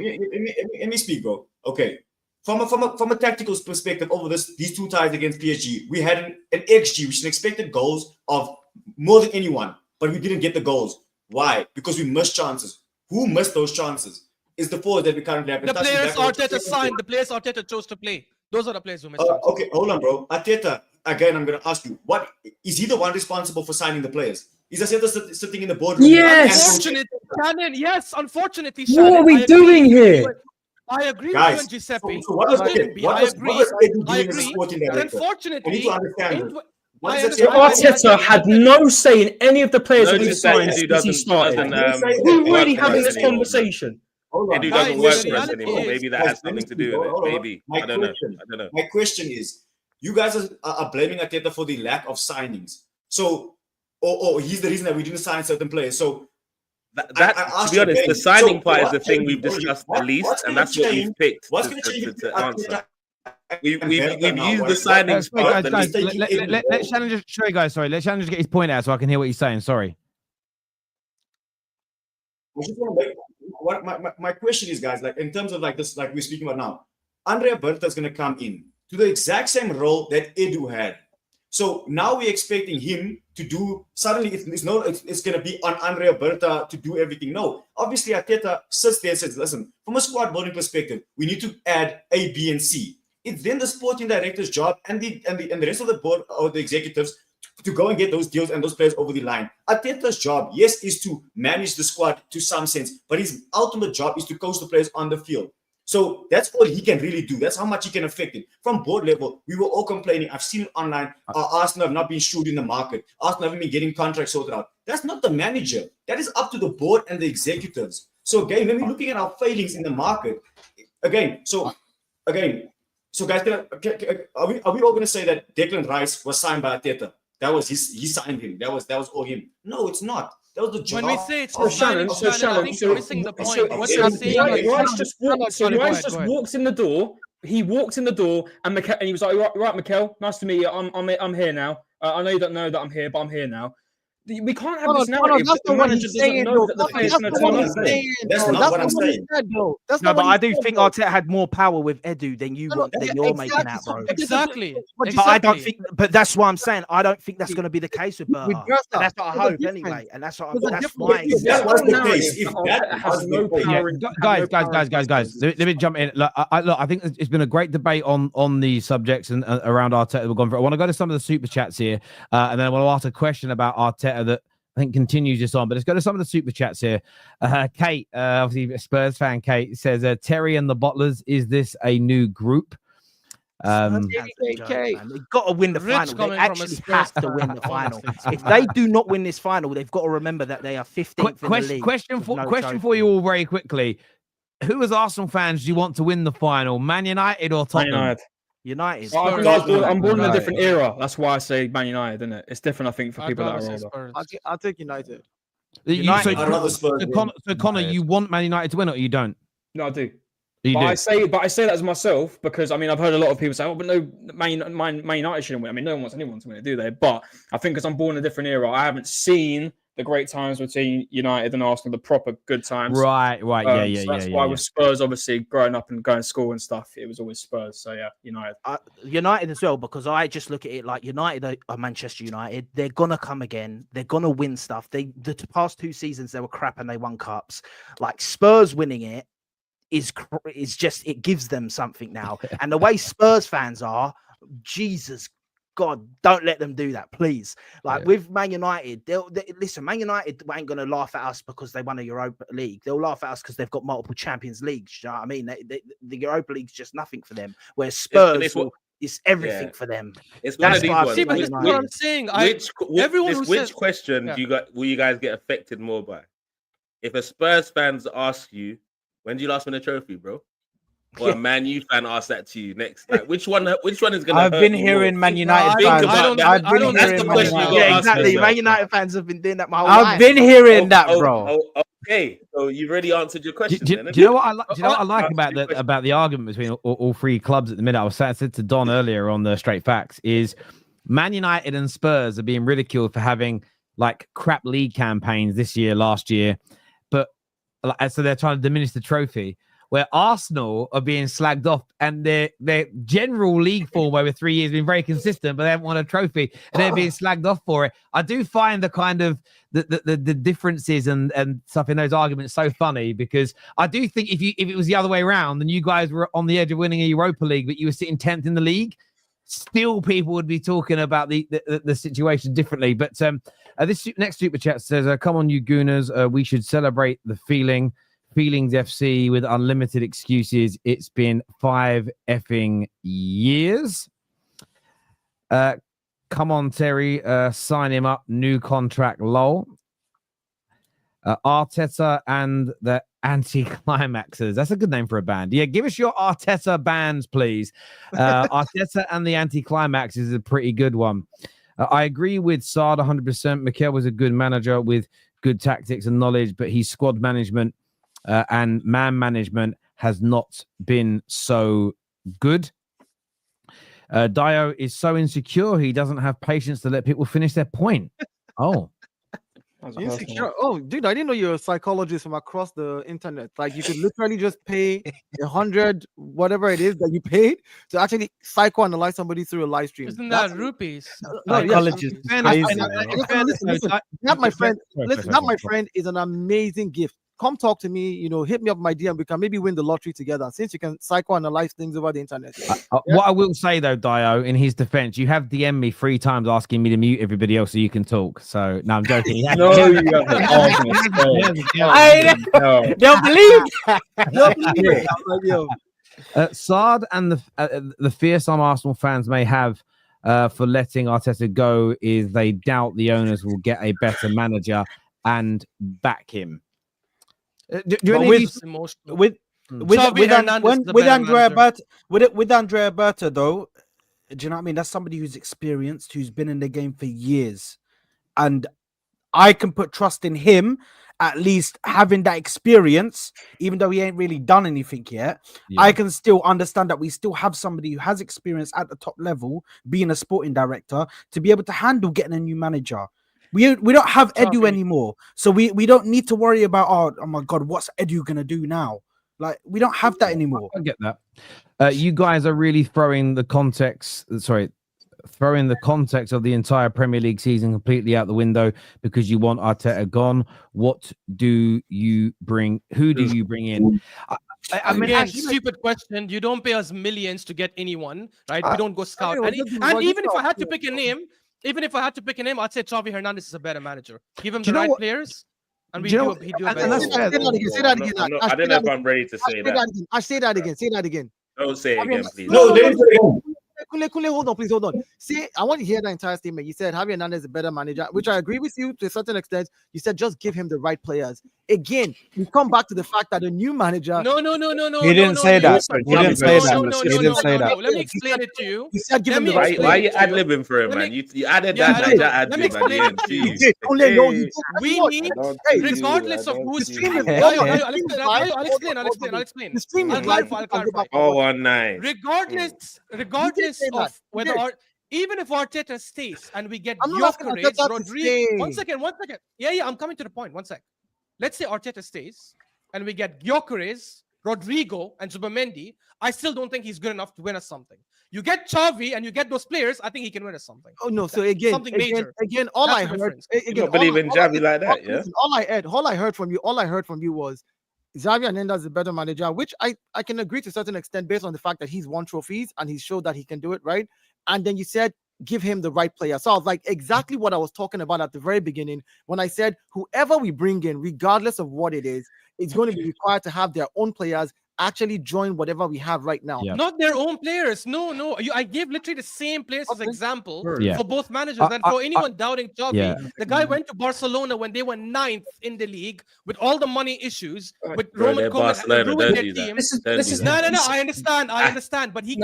Let me speak, bro. Okay, from a tactical perspective, over these 2 ties against PSG, we had an XG, which is an expected goals of more than anyone, but we didn't get the goals. Why? Because we missed chances. Who missed those chances? Is the forward that we currently have. The players Arteta signed. The players Arteta chose to play. Those are the players who missed chances. Okay, hold on, bro. Arteta, again, I'm going to ask you, what is he the one responsible for signing the players? Is Arteta sitting in the boardroom? Yes. Unfortunately, Shannon. What are we doing here? I agree Guys, with you and Giuseppe. So what was Edu doing as a sporting director? Unfortunately, I need to understand it. Arteta had no say in any of the players that he signed since he started. We're already having this conversation. Edu doesn't work for us anymore. Maybe that has something to do with it. Maybe. I don't know. My question is, you guys are blaming Arteta for the lack of signings. So, or he's the reason that we didn't sign certain players. So, to be honest, the signing part is the thing we've discussed the least, and that's what we've picked to answer. We've used the signings part. Let Shannon just show you guys. Sorry, let Shannon just get his point out so I can hear what he's saying. Sorry. I just want to make my question is, guys, like in terms of like this, like we're speaking about now, Andrea Berta is going to come in to the exact same role that Edu had. So now we're expecting him to do suddenly. It's going to be on Andrea Berta to do everything. No, obviously Arteta sits there and says, "Listen, from a squad building perspective, we need to add A, B, and C." It's then the sporting director's job and the rest of the board or the executives to go and get those deals and those players over the line. Arteta's job, yes, is to manage the squad to some sense, but his ultimate job is to coach the players on the field. So that's all he can really do. That's how much he can affect it. From board level, we were all complaining. I've seen it online. Arsenal have not been shrewd in the market. Arsenal haven't been getting contracts sorted out. That's not the manager. That is up to the board and the executives. So again, when we're looking at our failings in the market, so guys, are we all going to say that Declan Rice was signed by Arteta? That was he signed him. That was all him. No, it's not. That was the job. When we say it's Shannon, I think you're missing the point. What you're saying Rice just walks in the door. He walked in the door, and he was like, "Right, Mikel, nice to meet you. I'm here now. I know you don't know that I'm here, but I'm here now." We can't have this narrative that the manager doesn't know that the player's going to turn up. That's not what I'm saying. But I do think Arteta had more power with Edu than you're making out, bro. Exactly. But I don't think. But that's what I'm saying. I don't think that's going to be the case with Berta. And that's what I hope anyway. And that's what that's my. If that was the case, if that has no power, guys, let me jump in. Look, I think it's been a great debate on the subjects and around Arteta. We've gone for. I want to go to some of the super chats here, and then I want to ask a question about Arteta that I think continues this on, but let's go to some of the super chats here. Kate, obviously a Spurs fan, Kate says, Terry and the Bottlers, is this a new group? They've got to win the final. They actually have to win the final. If they do not win this final, they've got to remember that they are 15th in the league. Question for you all very quickly. Who as Arsenal fans do you want to win the final? Man United or Tottenham? United. I'm born in a different era. That's why I say Man United, isn't it? It's different, I think, for people that are older. I'll take United. So Connor, you want Man United to win, or you don't? No, I do. I say that as myself because I mean I've heard a lot of people say, "Oh, but no, Man United shouldn't win." I mean, no one wants anyone to win it, do they? But I think because I'm born in a different era, I haven't seen the great times between United and Arsenal, the proper good times. Right. Yeah. That's why with Spurs, obviously, growing up and going to school and stuff, it was always Spurs. So yeah, United. United as well, because I just look at it like United are Manchester United. They're gonna come again. They're gonna win stuff. The past 2 seasons they were crap and they won cups. Like Spurs winning it is just, it gives them something now. And the way Spurs fans are, Jesus God, don't let them do that, please. Like with Man United, listen, Man United ain't going to laugh at us because they won a Europa League. They'll laugh at us because they've got multiple Champions Leagues. You know what I mean? The Europa League's just nothing for them. Where Spurs it's everything for them. It's one of these ones. See, but this is what I'm saying. Which question will you guys get affected more by? If a Spurs fans ask you, when did you last win a trophy, bro? Or a Man U fan asks that to you next. Like, which one is going to I've been hearing Man United fans. I've been hearing Man United. Yeah, exactly. Man United fans have been doing that my whole life. I've been hearing that, bro. Okay, so you've already answered your question. Do you know what I like about the argument between all three clubs at the minute? I said to Don earlier on the Straight Facts is Man United and Spurs are being ridiculed for having like crap league campaigns last year, but so they're trying to diminish the trophy. Where Arsenal are being slagged off, and their general league form over 3 years has been very consistent, but they haven't won a trophy, and they're being slagged off for it. I do find the kind of the differences and stuff in those arguments so funny, because I do think if it was the other way around, and you guys were on the edge of winning a Europa League, but you were sitting 10th in the league, still people would be talking about the situation differently. But this next super chat says, "Come on, you Gooners, we should celebrate the Feelings FC with unlimited excuses. It's been 5 effing years. Come on, Terry. Sign him up. New contract, lol. Arteta and the Anti-Climaxers. That's a good name for a band. Yeah, give us your Arteta bands, please. Arteta and the Anti-Climaxers is a pretty good one. I agree with Saad 100%. Mikel was a good manager with good tactics and knowledge, but his squad management and man management has not been so good. Dio is so insecure he doesn't have patience to let people finish their point. Oh. Insecure. Oh, dude, I didn't know you're a psychologist from across the internet. Like, you could literally just pay 100, whatever it is that you paid, to actually psychoanalyze somebody through a live stream. Isn't that rupees? No, psychologist. Listen, that, my friend, that, my friend, is an amazing gift. Come talk to me, hit me up my DM. We can maybe win the lottery together, since you can psychoanalyze things over the internet. What I will say though, Dio, in his defense, you have DM'd me 3 times asking me to mute everybody else so you can talk. So no, I'm joking. No, you haven't. Don't believe that. Saad and the fear some Arsenal fans may have for letting Arteta go is they doubt the owners will get a better manager and back him. With Andrea Berta, though, do you know what I mean? That's somebody who's experienced, who's been in the game for years, and I can put trust in him. At least having that experience, even though he ain't really done anything yet, I can still understand that we still have somebody who has experience at the top level, being a sporting director, to be able to handle getting a new manager. We don't have Edu anymore, so we don't need to worry about oh my god, what's Edu gonna do now? Like, we don't have that anymore. I get that. You guys are really throwing the context of the entire Premier League season completely out the window because you want Arteta gone. What do you bring? Who do you bring in? I mean, again, stupid question. You don't pay us millions to get anyone, right? We don't go scout. And even if I had to pick a name, I'd say Xavi Hernandez is a better manager. Give him the right players, and he'd do a better job. Say that again. I don't know if I'm ready to say that. I say that again. Say that again. Don't say it again, please. No, let me say it again. Kule, hold on, please, hold on. See, I want to hear the entire statement. You said Javi Hernandez is a better manager, which I agree with you to a certain extent. You said just give him the right players. Again, you come back to the fact that a new manager. No. He didn't say that. He didn't say that. He didn't say that. Let me explain it to you. You said give him the right. Why are you ad-libbing for him, man? You added that ad-lib at the end. We need, regardless of who's streaming. I'll explain. The stream is I'll clarify. 419. Regardless of whether even if Arteta stays and we get Gyökeres, Rodrigo. One second. Yeah, I'm coming to the point. 1 sec. Let's say Arteta stays and we get Gyökeres, Rodrigo, and Zubimendi. I still don't think he's good enough to win us something. You get Xavi and you get those players, I think he can win us something. Oh no! So again, something major. Again, all I heard. You don't believe in Xavi like that, yeah? All I heard from you was Xavi Hernandez is a better manager, which I can agree to a certain extent based on the fact that he's won trophies and he's showed that he can do it, right? And then you said, give him the right player. So I was like, exactly what I was talking about at the very beginning when I said, whoever we bring in, regardless of what it is, it's going to be required to have their own players actually join whatever we have right now. Yeah. Not their own players. No. I gave literally the same players as example for both managers. And for anyone doubting Xavi, the guy went to Barcelona when they were 9th in the league with all the money issues, with Roman Koeman ruined their team. No. I understand. But he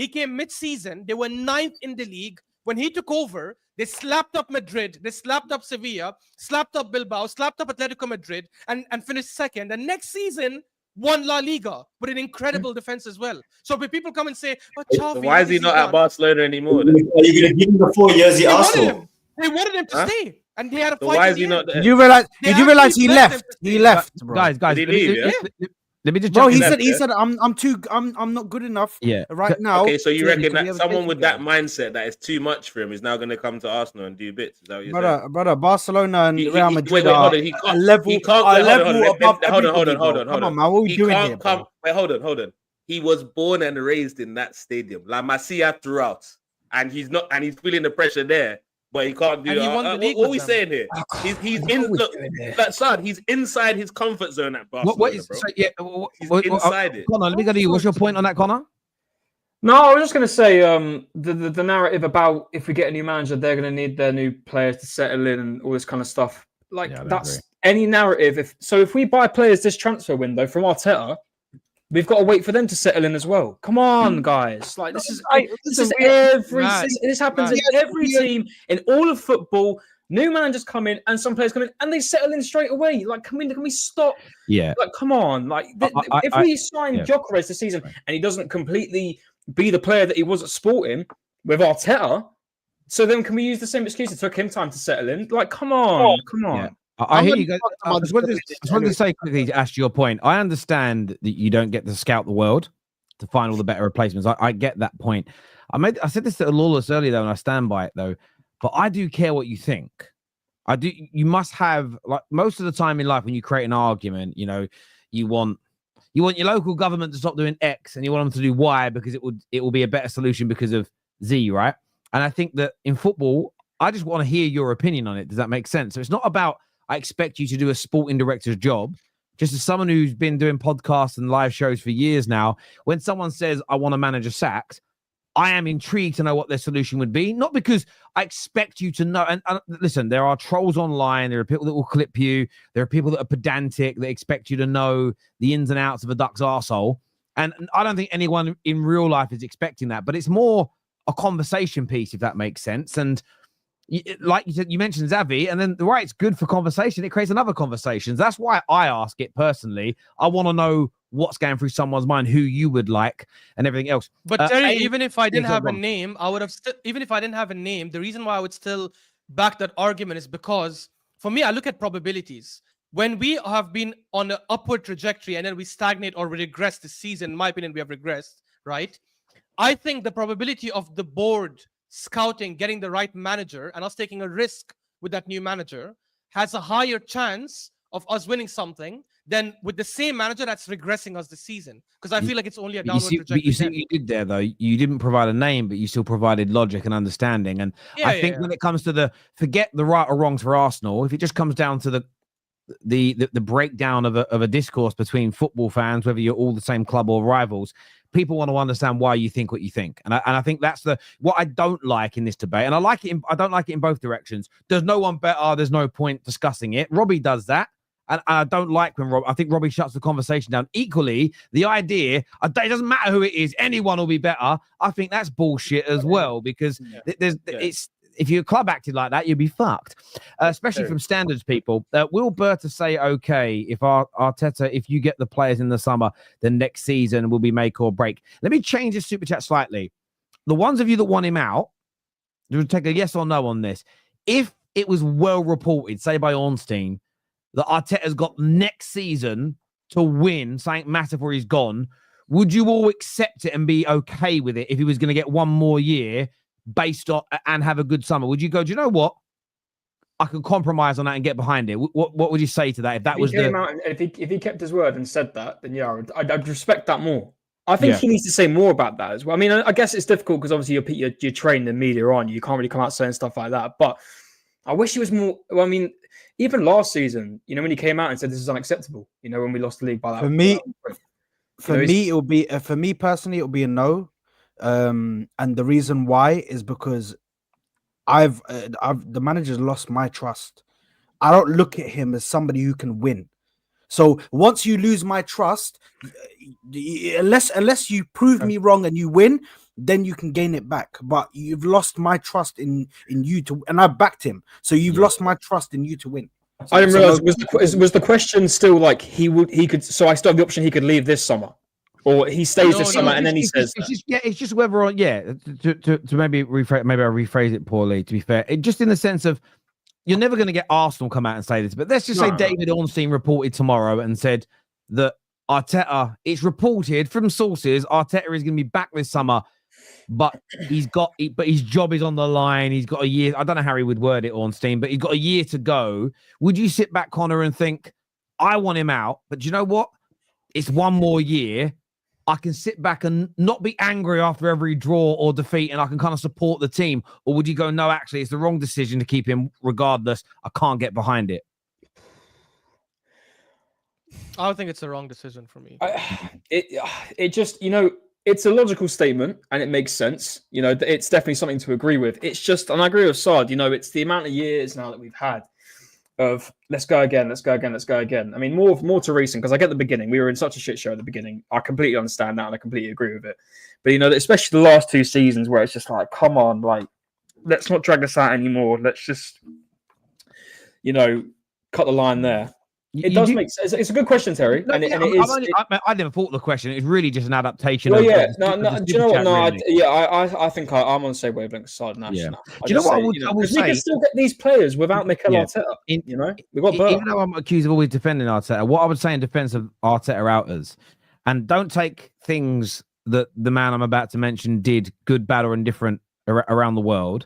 came mid-season. They were 9th in the league. When he took over, they slapped up Madrid, they slapped up Sevilla, slapped up Bilbao, slapped up Atletico Madrid, and finished second. And next season, won La Liga with an incredible defense as well. So when people come and say, Xavi, why is he not at Barcelona anymore? Are you going to give him the 4 years he asked for? They wanted him to stay, and they had a fight. Why is he not there? Did you realize he left? He left, bro. Guys. Did he leave? Let me just. Bro, he said, I'm not good enough. Yeah. Right now. Okay, so you reckon that someone with that mindset that is too much for him is now going to come to Arsenal and do bits? Is that what you're saying? Brother, Barcelona and Real Madrid hold man. on. What are we doing here? Wait, hold on. He was born and raised in that stadium, La Masia throughout, and he's feeling the pressure there. But he can't do that. What are we saying here? He's inside his comfort zone at Barcelona, he's inside it. Connor, let me go to you. What's your point on that, Connor? No, I was just going to say the narrative about if we get a new manager, they're going to need their new players to settle in and all this kind of stuff. Like that's any narrative. If we buy players this transfer window from Arteta, we've got to wait for them to settle in as well. Come on, guys! Like this happens in every team in all of football. New managers come in and some players come in and they settle in straight away. Like, can we stop? Yeah. Like, come on! Like, if we sign Gyökeres this season and he doesn't completely be the player that he was at Sporting with Arteta, so then can we use the same excuse? It took him time to settle in. Like, come on. Yeah. I hear you guys. I just wanted to say quickly to ask your point. I understand that you don't get to scout the world to find all the better replacements. I get that point. I said this to Lawless earlier though, and I stand by it though. But I do care what you think. I do. You must have, like, most of the time in life when you create an argument, you know, you want your local government to stop doing X and you want them to do Y because it will be a better solution because of Z, right? And I think that in football, I just want to hear your opinion on it. Does that make sense? So it's not about I expect you to do a sporting director's job. Just as someone who's been doing podcasts and live shows for years now, when someone says, I want a manager sacked, I am intrigued to know what their solution would be. Not because I expect you to know. And listen, there are trolls online. There are people that will clip you. There are people that are pedantic. That expect you to know the ins and outs of a duck's arsehole. And I don't think anyone in real life is expecting that. But it's more a conversation piece, if that makes sense. And like you said, you mentioned Xavi, and then it's good for conversation. It creates another conversation. That's why I ask it personally. I want to know what's going through someone's mind, who you would like, and everything else. But Terry, even if I didn't have a name, I would have even if I didn't have a name, the reason why I would still back that argument is because for me, I look at probabilities. When we have been on an upward trajectory and then we stagnate or we regress this season, in my opinion, we have regressed, right? I think the probability of the board scouting, getting the right manager, and us taking a risk with that new manager has a higher chance of us winning something than with the same manager that's regressing us this season. Because I feel like it's only a downward trajectory. But you see what you did there, though? You didn't provide a name, but you still provided logic and understanding. And I think when it comes to forget the right or wrongs for Arsenal, if it just comes down to the breakdown of a discourse between football fans, whether you're all the same club or rivals, people want to understand why you think what you think. And I think that's what I don't like in this debate. And I don't like it in both directions. There's no one better. There's no point discussing it. Robbie does that. And I don't like when I think Robbie shuts the conversation down. Equally, the idea, it doesn't matter who it is, anyone will be better. I think that's bullshit as well, because if your club acted like that, you'd be fucked, especially from standards people. Will Berta say, okay, if Arteta, if you get the players in the summer, then next season will be make or break. Let me change this super chat slightly. The ones of you that want him out, do take a yes or no on this. If it was well reported, say by Ornstein, that Arteta's got next season to win something massive where he's gone, would you all accept it and be okay with it if he was going to get one more year based on and have a good summer? Would you go, do you know what? I can compromise on that and get behind it. What would you say to that? If that was came out and if he kept his word and said that, then yeah, I'd respect that more. I think he needs to say more about that as well. I mean, I guess it's difficult because obviously you're trained in media on. You can't really come out saying stuff like that. But I wish he was more. Well, I mean, even last season, you know, when he came out and said this is unacceptable, you know, when we lost the league by that. For me personally, it'll be a no. And the reason why is because the manager's lost my trust. I don't look at him as somebody who can win. So once you lose my trust, unless you prove me wrong and you win, then you can gain it back. But you've lost my trust in you to, and I backed him. So you've lost my trust in you to win. I didn't realize was the question still like he could. So I still have the option he could leave this summer, or he stays this summer and then he says it's just whether or to maybe rephrase. Maybe I rephrase it poorly. To be fair, just in the sense of. You're never going to get Arsenal come out and say this, but let's just say David Ornstein reported tomorrow and said that Arteta, it's reported from sources, Arteta is going to be back this summer, but his job is on the line. He's got a year. I don't know how he would word it, Ornstein, but he's got a year to go. Would you sit back, Connor, and think, I want him out, but do you know what? It's one more year. I can sit back and not be angry after every draw or defeat, and I can kind of support the team? Or would you go, no, actually, it's the wrong decision to keep him regardless. I can't get behind it. I think it's the wrong decision for me. It just, you know, it's a logical statement and it makes sense. You know, it's definitely something to agree with. It's just, and I agree with Saad, you know, it's the amount of years now that we've had of let's go again. I mean, more to recent, because I get the beginning. We were in such a shit show at the beginning. I completely understand that and I completely agree with it. But, you know, especially the last two seasons where it's just like, come on, like, let's not drag this out anymore. Let's just, you know, cut the line there. It does make sense. It's a good question, Terry. No, I never thought the question. It's really just an adaptation. Well, yeah. No. Do you know what? No. Really. I think I'm on the same wavelength side. Nash. Yeah. No. Do you know what I would say? We can still get these players without Mikel Arteta. You know, we've got even though I'm accused of always defending Arteta, what I would say in defense of Arteta outers, and don't take things that the man I'm about to mention did, good, bad, or indifferent, around the world.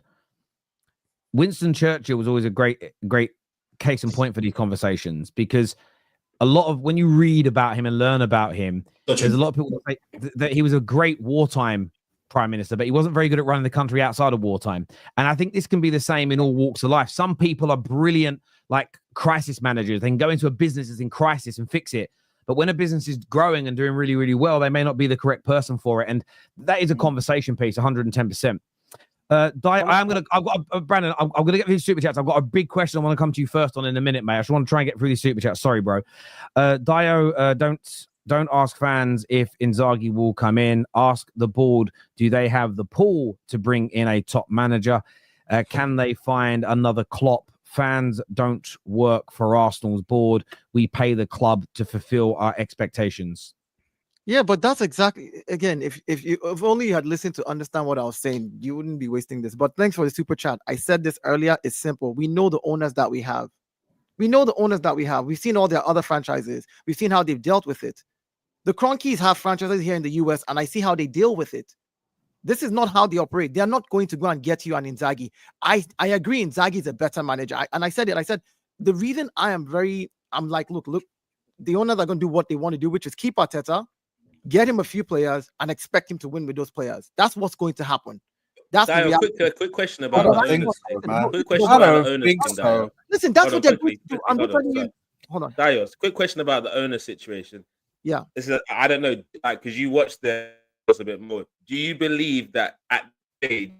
Winston Churchill was always a great case in point for these conversations, because a lot of when you read about him and learn about him, there's a lot of people that say that he was a great wartime prime minister, but he wasn't very good at running the country outside of wartime. And I think this can be the same in all walks of life. Some people are brilliant, like crisis managers. They can go into a business that's in crisis and fix it. But when a business is growing and doing really, really well, they may not be the correct person for it. And that is a conversation piece, 110%. Brandon, I'm gonna get these super chats. I've got a big question I want to come to you first on in a minute, mate. I just want to try and get through these super chats. Sorry, bro. Dio, don't ask fans if Inzaghi will come in. Ask the board, do they have the pool to bring in a top manager? Can they find another Klopp? Fans don't work for Arsenal's board. We pay the club to fulfill our expectations. Yeah, but that's exactly, again, if only you had listened to understand what I was saying, you wouldn't be wasting this. But thanks for the super chat. I said this earlier. It's simple. We know the owners that we have. We've seen all their other franchises. We've seen how they've dealt with it. The Cronkies have franchises here in the US, and I see how they deal with it. This is not how they operate. They're not going to go and get you an Inzaghi. I agree, Inzaghi is a better manager. I said the reason I'm like, look, the owners are going to do what they want to do, which is keep Arteta, get him a few players, and expect him to win with those players. That's what's going to happen. That's the reality. Quick question about the owner. Listen, that's what they're going to do. I'm telling you. Hold on. Dios, quick question about the owner situation. Yeah. I don't know, like, because you watched a bit more. Do you believe that at the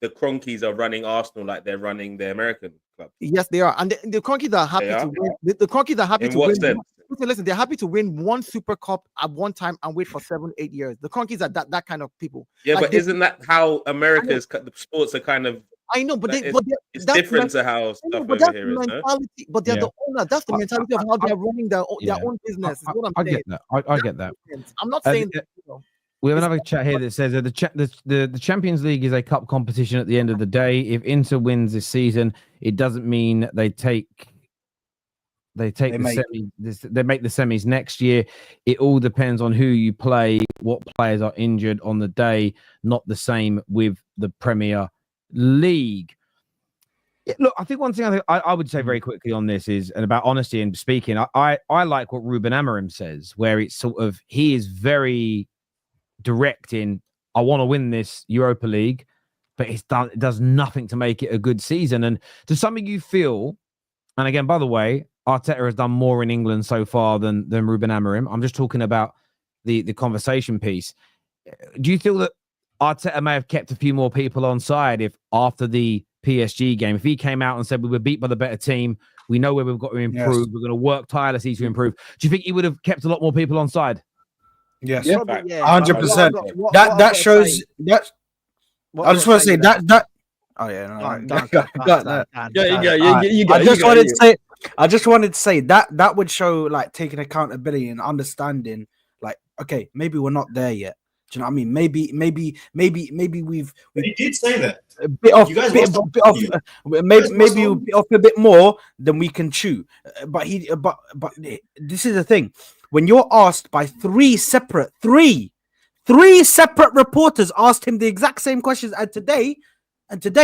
Cronkies are running Arsenal like they're running the American club? Yes, they are. And the Cronkies are happy to win. The Cronkies are happy to win. Listen, they're happy to win one Super Cup at one time and wait for 7-8 years. The Cronkies are that kind of people. Yeah, like, but isn't that how America's the sports are kind of? I know, but it's different to how stuff over here is. But they're the owner. That's the mentality of how they're running their own business. Is what I'm saying. I get that. I'm not saying that. We have another chat here that says that the Champions League is a cup competition at the end of the day. If Inter wins this season, it doesn't mean they make the semis next year. It all depends on who you play, what players are injured on the day. Not the same with the Premier League. Look, I think one thing I would say very quickly on this is, and about honesty and speaking, I like what Ruben Amorim says, where it's sort of, he is very direct in, I want to win this Europa League, but it does nothing to make it a good season. And to something you feel, and again, by the way, Arteta has done more in England so far than Ruben Amorim. I'm just talking about the conversation piece. Do you feel that Arteta may have kept a few more people on side if after the PSG game, if he came out and said, we were beat by the better team, we know where we've got to improve, we're going to work tirelessly to improve, do you think he would have kept a lot more people on side? Yes, Yeah, 100%. That shows that. I just want to say that. Oh yeah, no, I just wanted to say that would show like taking accountability and understanding. Like, okay, maybe we're not there yet. Do you know what I mean? Maybe we've. He did say that. A bit off, maybe we'll bit off a bit more than we can chew. But this is the thing: when you're asked by three separate reporters asked him the exact same questions, and today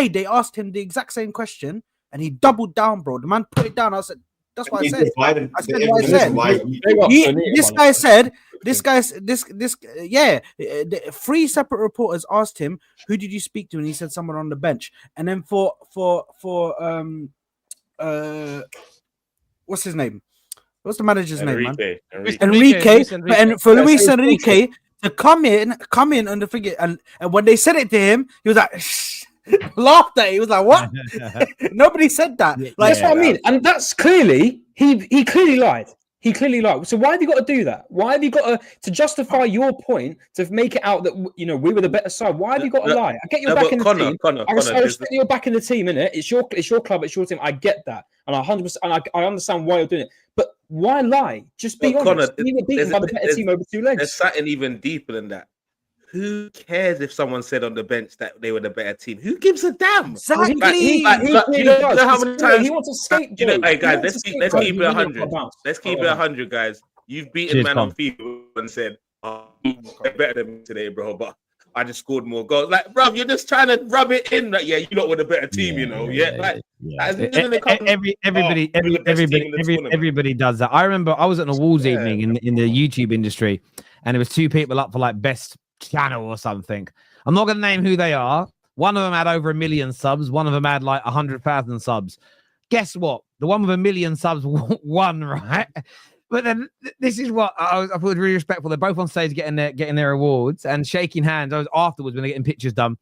they asked him the exact same question, and he doubled down, bro. The man put it down. I said, that's what I said. Three separate reporters asked him, who did you speak to? And he said someone on the bench. And then for what's his name? What's the manager's name, man? Enrique. And for Luis Enrique to come in on the figure, and when they said it to him, he was like, laughed at it. He was like, what? Nobody said that. Like, that's what I mean. And that's clearly, he clearly lied. He clearly lied. So why have you got to do that? Why have you got to justify your point, to make it out that, you know, we were the better side? Why have you got to lie? I get you're back in the team. I respect you're back in the team, innit? It's your club, it's your team. I get that. And 100%, and I understand why you're doing it. But why lie? Just be honest. We were beaten by the better team over 2 legs. There's something even deeper than that. Who cares if someone said on the bench that they were the better team? Who gives a damn? Exactly. You know how many times he wants to skate. Hey guys, let's keep it 100. Let's keep it 100, guys. You've beaten man on FIFA and said, "Oh, they're better than me today, bro." But I just scored more goals. Like, bro, you're just trying to rub it in that you lot were the better team, you know? Everybody does that. I remember I was at an awards evening in the YouTube industry, and there was 2 people up for like best channel or something. I'm not going to name who they are. One of them had over 1 million subs. One of them had like 100,000 subs. Guess what? The one with 1 million subs won, right? But then this is what I thought was really respectful. They're both on stage getting their awards and shaking hands. I was afterwards when they're getting pictures done.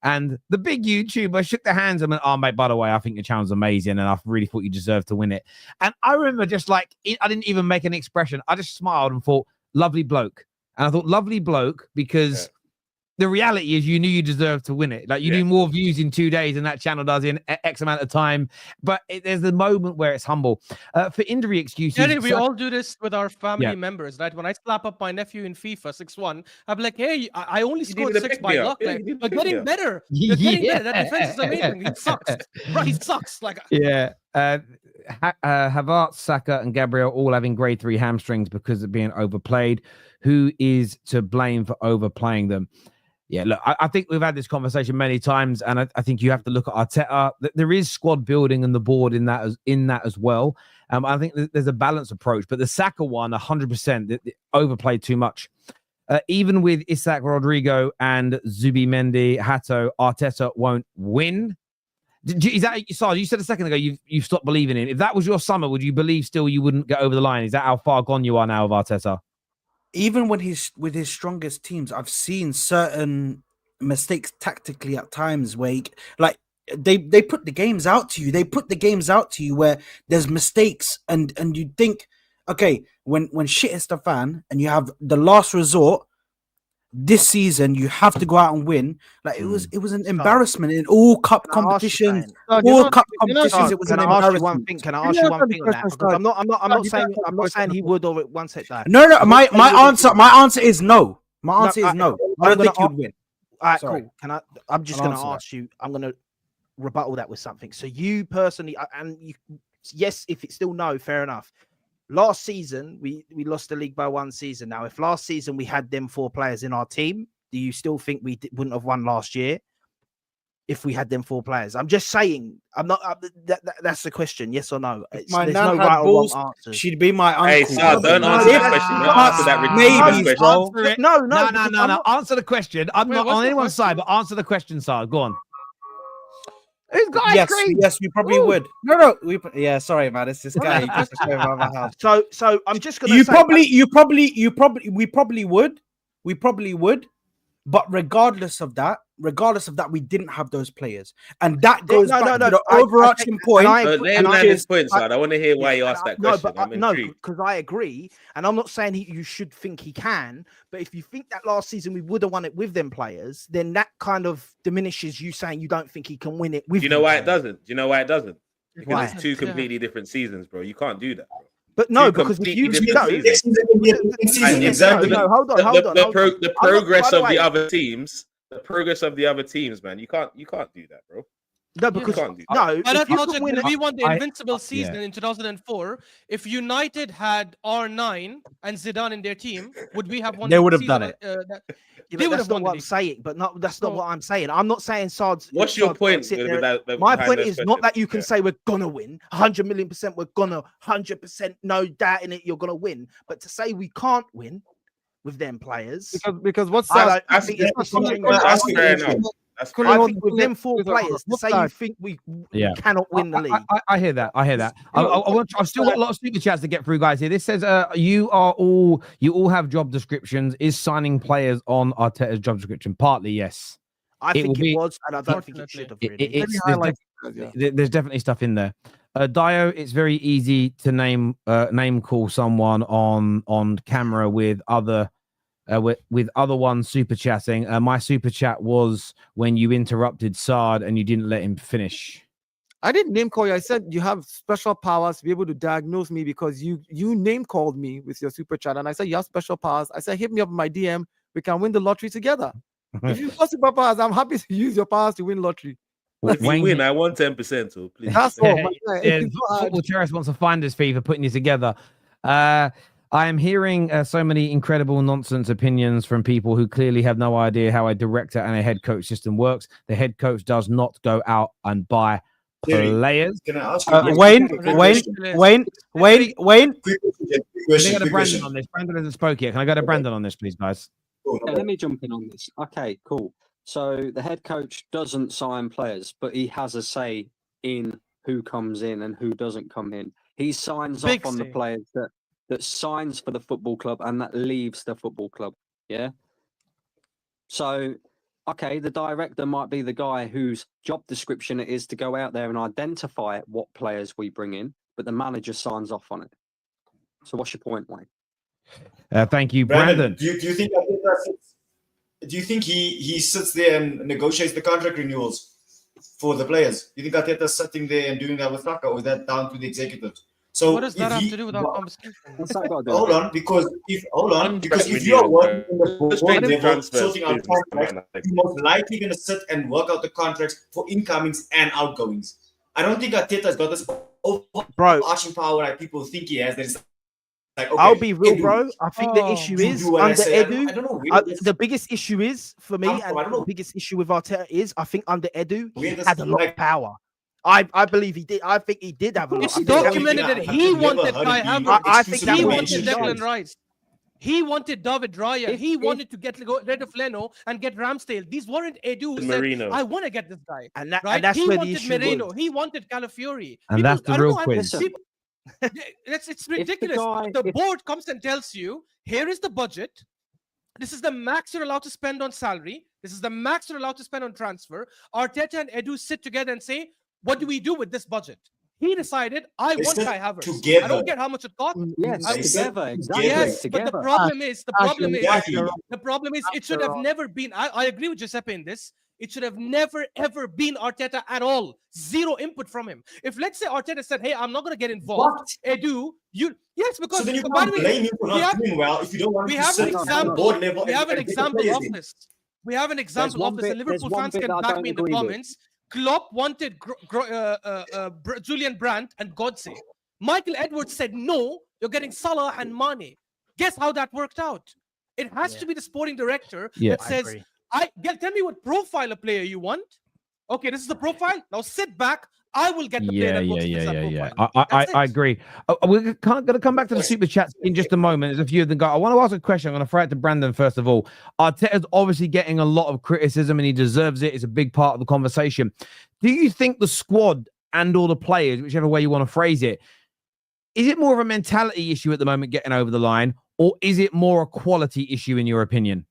And the big YouTuber shook their hands and went, "Oh, mate, by the way, I think your channel's amazing and I really thought you deserved to win it." And I remember just like, I didn't even make an expression. I just smiled and thought, lovely bloke. And I thought, lovely bloke, because the reality is you knew you deserved to win it. Like, you do more views in 2 days than that channel does in X amount of time. But there's the moment where it's humble. For injury excuses. Yeah, we all do this with our family members, right? When I slap up my nephew in FIFA 6-1, I'm like, hey, I only scored 6 by luck. Like, you're getting better. You're getting better. That defense is amazing. He sucks. Right, he sucks. Like, Havertz, Saka, and Gabriel all having grade 3 hamstrings because of being overplayed. Who is to blame for overplaying them? Yeah, look, I think we've had this conversation many times, and I think you have to look at Arteta. There is squad building and the board in that as well. I think there's a balanced approach, but the Saka one, 100%, overplayed too much. Even with Isak, Rodrigo, and Zubimendi, Hato, Arteta won't win. Is that, sorry, you said a second ago you've stopped believing in. If that was your summer, would you believe still you wouldn't get over the line? Is that how far gone you are now of Arteta? Even when he's with his strongest teams, I've seen certain mistakes tactically at times where they put the games out to you. They put the games out to you where there's mistakes, and you think, okay, when shit hits the fan and you have the last resort this season, you have to go out and win. Like, it was an embarrassment in all cup competitions. All cup competitions, it was an embarrassment. Can I ask you one thing on that? Because I'm not saying he would or one set that. No. My answer is no. My answer is no. I don't think he'd win. All right, cool. I'm just going to ask you. I'm going to rebuttal that with something. So you personally, yes, if it's still no, fair enough. Last season, we lost the league by 1 season. Now, if last season we had them 4 players in our team, do you still think we wouldn't have won last year? if we had them 4 players? I'm just saying. I'm not. That's the question. Yes or no? My There's nan no had right or balls, wrong answer. she'd be my uncle. Hey, Sal, don't No, answer no, that question. Don't no, answer that maybe, ridiculous bro. question. No, No. because I'm not- Answer the question. I'm Wait, not what's on the anyone's question? side, but answer the question, Sal. Go on. Who's got ice Yes, cream? yes, we probably Woo. would. No, yeah, sorry, man. It's this guy. He What's just came around my house. So I'm just gonna We say probably would. But regardless of that, we didn't have those players, and that goes back to the overarching point. Let him land his point, Sal. I want to hear why you asked that question. I'm intrigued. because I agree, and I'm not saying you should think he can, but if you think that last season we would have won it with them players, then that kind of diminishes you saying you don't think he can win it with. Do you know why it doesn't? Because Why? it's 2 completely different seasons, bro. You can't do that, bro. But no, 2 because if you completely know, different seasons. Exactly. No, hold on. The progress By the of way- the other teams, man. You can't do that, bro. No, because You can't do that. no. By if that you can logic, win when it- we won the I- invincible season in 2004, if United had R9 and Zidane in their team, would we have won? They the would have season, done it. Yeah, they but would that's have won not the what I'm league. saying. But that's not No. what I'm saying. I'm not saying Sard's. What's your Sard's point? gotta sit there. behind My point those is not questions? that you can Yeah. say we're gonna win 100,000,000%. We're gonna 100%, no doubt in it. You're gonna win, but to say we can't win with them players, Because what's I that? don't think it's That's fair enough. That's fair I enough. think with them 4 players, to say you think we cannot win the league. I hear that. I've still got a lot of super chats to get through, guys. Here, this says, you all have job descriptions. Is signing players on Arteta's job description? Partly, yes. I think will it be- was, and I don't think it should have. Really. There's definitely stuff in there. Dio, it's very easy to name call someone on camera with other ones super chatting. My super chat was when you interrupted Sard and you didn't let him finish. I didn't name call you. I said you have special powers to be able to diagnose me because you name called me with your super chat, and I said you have special powers. I said hit me up in my DM. We can win the lottery together. If you've got super powers, I'm happy to use your powers to win lottery. If you win, I want 10%. So please. That's all. My guy. Yeah, It's not hard. Football Terrace wants a finder's fee for putting you together. I am hearing so many incredible nonsense opinions from people who clearly have no idea how a director and a head coach system works. The head coach does not go out and buy players. Can I ask you? Wayne. Quick Can I go to Brandon on this? Brandon hasn't spoke yet. Can I go to Brandon on this, please, guys? Yeah, let me jump in on this. Okay, cool. So the head coach doesn't sign players, but he has a say in who comes in and who doesn't come in. He signs Big off on the say. players that signs for the football club and that leaves the football club. Yeah. So, okay, the director might be the guy whose job description it is to go out there and identify what players we bring in, but the manager signs off on it. So what's your point, Wayne? Thank you, Brandon. Do you think do you think he sits there and negotiates the contract renewals for the players? You think Arteta's sitting there and doing that with Saka, or is that down to the executives? So What does that have to do with our conversation? What's that got to do? Hold on, because if you are working in the board level, sorting out contracts, you're most likely going to sit and work out the contracts for incomings and outgoings. I don't think Arteta's got this overarching power like people think he has. That is like, okay, I'll be real, Edu, bro. I think the issue you is do what I under say. I Edu. don't know. Where this- The biggest issue is for me, I don't and know. the biggest issue with Arteta is I think under Edu he Where this- had a lot of power. I believe he did. I think he did have a lot. It's I think documented that that I've he never wanted heard Kai it being Havertz. I think that He was wanted his Declan choice. Rice. He wanted David Raya. If- He if- wanted to get rid of Leno and get Ramsdale. These weren't Edu who said, Marino. I want to get this guy. and Right? that's He where the wanted issue Marino. was. He wanted Calafiori. And that's the I don't real know, quiz. people- it's ridiculous. The board comes and tells you, here is the budget. This is the max you're allowed to spend on salary. This is the max you're allowed to spend on transfer. Arteta and Edu sit together and say, what do we do with this budget? He decided, I They want sit Kai Havertz. I together. don't care how much it costs. Yes, They sit together, exactly. Yes, together. but the problem is, Exactly. it should have never been. I agree with Giuseppe in this. It should have never ever been Arteta at all. Zero input from him. If let's say Arteta said, "Hey, I'm not going to get involved," Edu, yes, because So then you by can't the way, blame him for we not have- doing well if you don't want we him to have an sit on example. board level. We have an and get the example players of in. this. We have an example of this, and there's Liverpool one fans bit can that I back don't me in the agree with. comments. Klopp wanted Julian Brandt and Godse. Michael Edwards said, "No, you're getting Salah and Mane." Guess how that worked out? It has to be the sporting director that I says, agree. tell me what profile of player you want. Okay, this is the profile. Now sit back. I will get the player that works with that profile. I agree. We're going to come back to the super chats in just a moment. There's a few of them. I want to ask a question. I'm going to throw it to Brandon first of all. Arteta's obviously getting a lot of criticism, and he deserves it. It's a big part of the conversation. Do you think the squad and all the players, whichever way you want to phrase it, is it more of a mentality issue at the moment getting over the line, or is it more a quality issue in your opinion?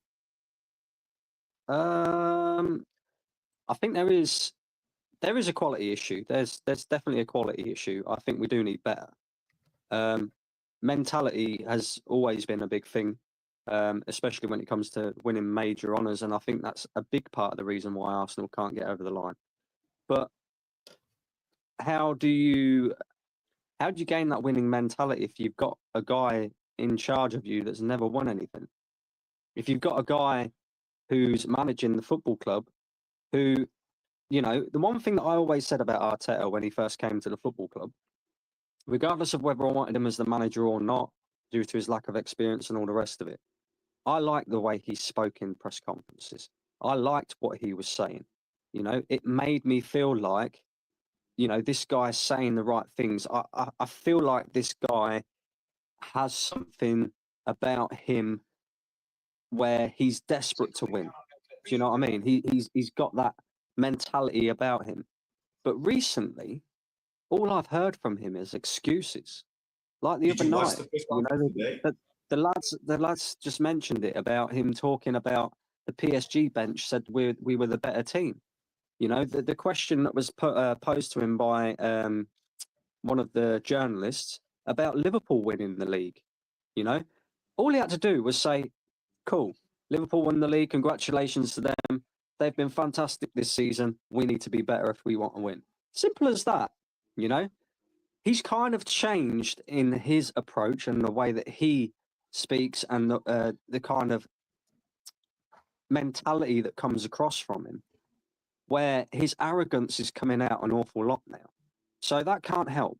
I think there is a quality issue. There's definitely a quality issue. I think we do need better. Mentality has always been a big thing, especially when it comes to winning major honours, and I think that's a big part of the reason why Arsenal can't get over the line. But how do you gain that winning mentality if you've got a guy in charge of you that's never won anything? If you've got a guy who's managing the football club who, you know, the one thing that I always said about Arteta when he first came to the football club, regardless of whether I wanted him as the manager or not, due to his lack of experience and all the rest of it, I liked the way he spoke in press conferences. I liked what he was saying. You know, it made me feel like, you know, this guy's saying the right things. I feel like this guy has something about him where he's desperate to win. Do you know what I mean? He's got that mentality about him. But recently, all I've heard from him is excuses. Like the other night, you know, the lads just mentioned it about him talking about the PSG bench said we were the better team. You know, the question that was posed to him by one of the journalists about Liverpool winning the league. You know, all he had to do was say, "Cool, Liverpool won the league. Congratulations to them. They've been fantastic this season. We need to be better if we want to win." Simple as that. You know, he's kind of changed in his approach and the way that he speaks and the kind of mentality that comes across from him, where his arrogance is coming out an awful lot now. So that can't help,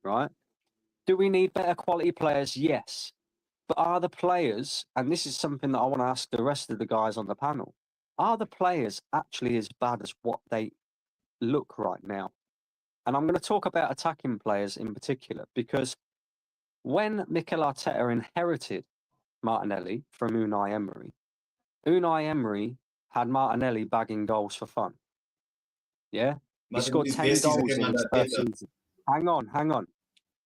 right? Do we need better quality players? Yes. But are the players, and this is something that I want to ask the rest of the guys on the panel, are the players actually as bad as what they look right now? And I'm going to talk about attacking players in particular, because when Mikel Arteta inherited Martinelli from Unai Emery had Martinelli bagging goals for fun. Yeah? He scored 10 goals in his first season. Hang on.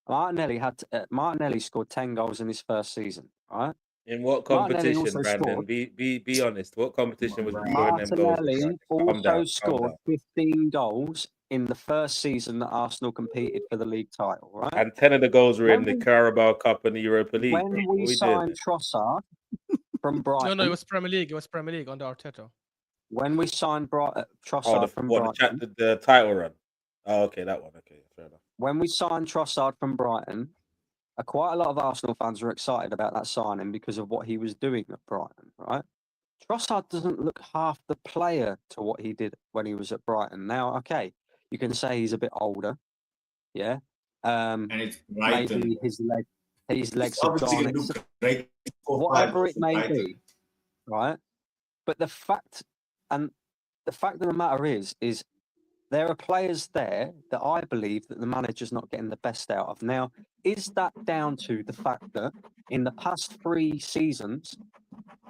Martinelli scored 10 goals in his first season, right? In what competition, Brandon? Be honest. What competition was he scoring them goals? Martinelli also scored 15 goals in the first season that Arsenal competed for the league title, right? And 10 of the goals were in the Carabao Cup and the Europa League. When we signed Trossard from Brighton... No, it was Premier League. It was Premier League under Arteta. When we signed Trossard from Brighton... the title run? Oh, okay, that one. Okay, fair enough. When we signed Trossard from Brighton, quite a lot of Arsenal fans were excited about that signing because of what he was doing at Brighton, right? Trossard doesn't look half the player to what he did when he was at Brighton. Now, okay, you can say he's a bit older, yeah. And it's right. Maybe his legs have gone. Whatever it may be, right? But the fact of the matter is there are players there that I believe that the manager's not getting the best out of. Now, is that down to the fact that in the past 3 seasons,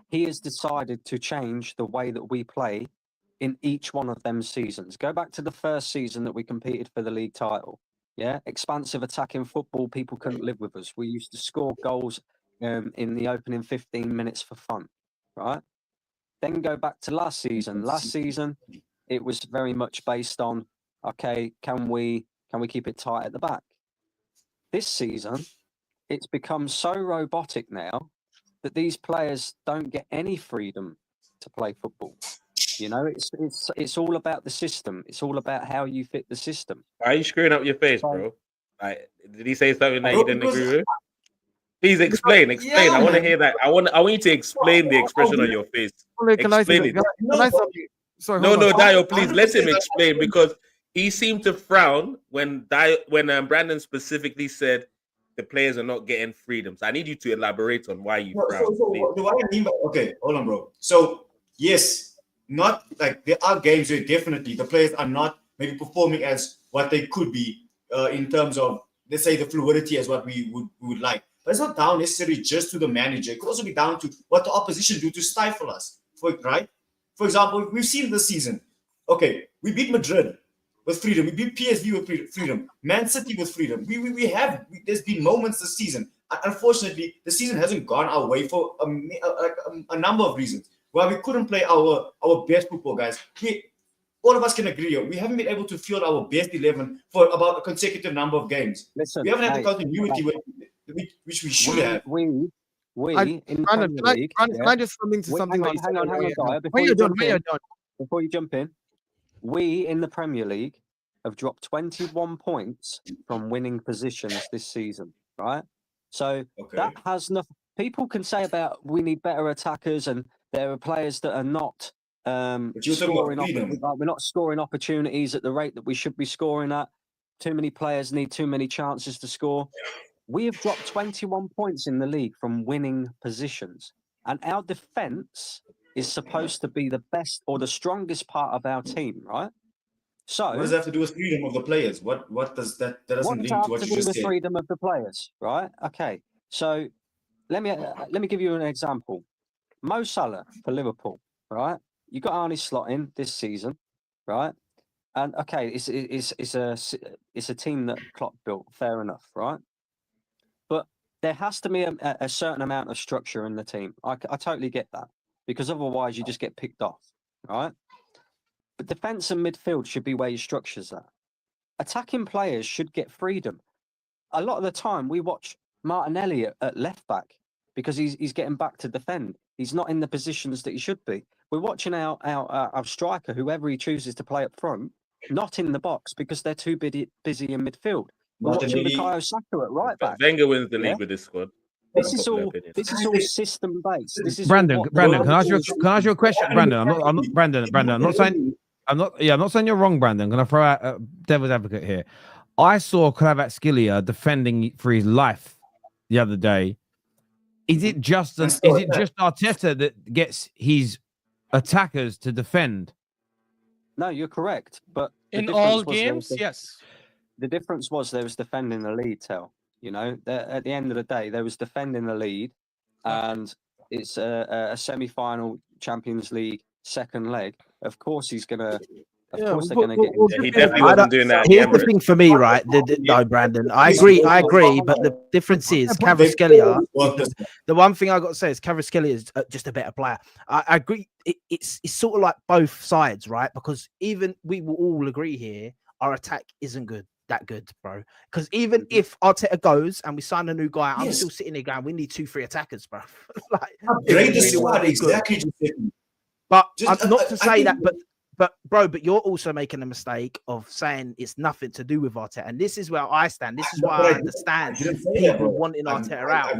he has decided to change the way that we play in each one of them seasons? Go back to the first season that we competed for the league title. Yeah, expansive attacking football. People couldn't live with us. We used to score goals in the opening 15 minutes for fun, right? Then go back to last season. Last season, it was very much based on, okay, can we keep it tight at the back? This season, it's become so robotic now that these players don't get any freedom to play football. You know, it's all about the system. It's all about how you fit the system. Why are you screwing up your face, bro? Like, did he say something that you didn't agree with? Please explain. Yeah, I want to hear that. I want you to explain the expression on your face. Explain it. Sorry, no, Dio, please let him explain, because he seemed to frown when Brandon specifically said the players are not getting freedom. So I need you to elaborate on why you frown. So what I mean by, okay, hold on, bro. So yes, not like there are games where definitely the players are not maybe performing as what they could be in terms of, let's say, the fluidity as what we would like. But it's not down necessarily just to the manager. It could also be down to what the opposition do to stifle us. Right? For example, we've seen this season. Okay, we beat Madrid with freedom. We beat PSV with freedom. Man City with freedom. There's been moments this season. Unfortunately, the season hasn't gone our way for a number of reasons. Why we couldn't play our best football, guys. All of us can agree. We haven't been able to field our best 11 for about a consecutive number of games. Listen, we haven't had the continuity which we should have. We in the Premier League. Can I just come into something? Hang on, Guy. Before you jump in, we in the Premier League have dropped 21 points from winning positions this season, right? So that has nothing. People can say about we need better attackers and there are players that are not scoring. We're not scoring opportunities at the rate that we should be scoring at. Too many players need too many chances to score. We have dropped 21 points in the league from winning positions, and our defence is supposed to be the best or the strongest part of our team, right? So what does that have to do with freedom of the players? What does that doesn't link to what you just said? Freedom of the players, right? Okay, so let me give you an example. Mo Salah for Liverpool, right? You got Arne Slot in this season, right? And okay, it's a team that Klopp built, fair enough, right? But there has to be a certain amount of structure in the team. I totally get that, because otherwise you just get picked off, right? But defence and midfield should be where your structure's at. Attacking players should get freedom. A lot of the time we watch Martinelli at left back because he's getting back to defend. He's not in the positions that he should be. We're watching our striker, whoever he chooses to play up front, not in the box because they're too busy in midfield. We're watching Bukayo Saka at right back. Wenger wins the league with this squad. This is all system based. This is Brandon, can I ask you a question? Brandon, I'm not saying you're wrong, Brandon. Can I throw out a devil's advocate here? I saw Kvaratskhelia defending for his life the other day. Is it just Arteta that gets his attackers to defend? No, you're correct. But in all games, yes. The difference was there was defending the lead, Tel. You know, at the end of the day, there was defending the lead, and it's a semi-final Champions League second leg. Of course, he's gonna. Of course, they're gonna get. He definitely wasn't doing that. Here's the thing for me, right? No, Brandon, I agree, but the difference is Kvaratskhelia. The one thing I got to say is Kvaratskhelia is just a better player. I agree. It's sort of like both sides, right? Because even we will all agree here, our attack isn't that good, bro. Because even if Arteta goes and we sign a new guy, I'm still sitting there going, we need 2-3 attackers, bro. Great squad, exactly. But not to say that, but you're also making a mistake of saying it's nothing to do with Arteta, and this is where I stand. This is why I understand people wanting Arteta out.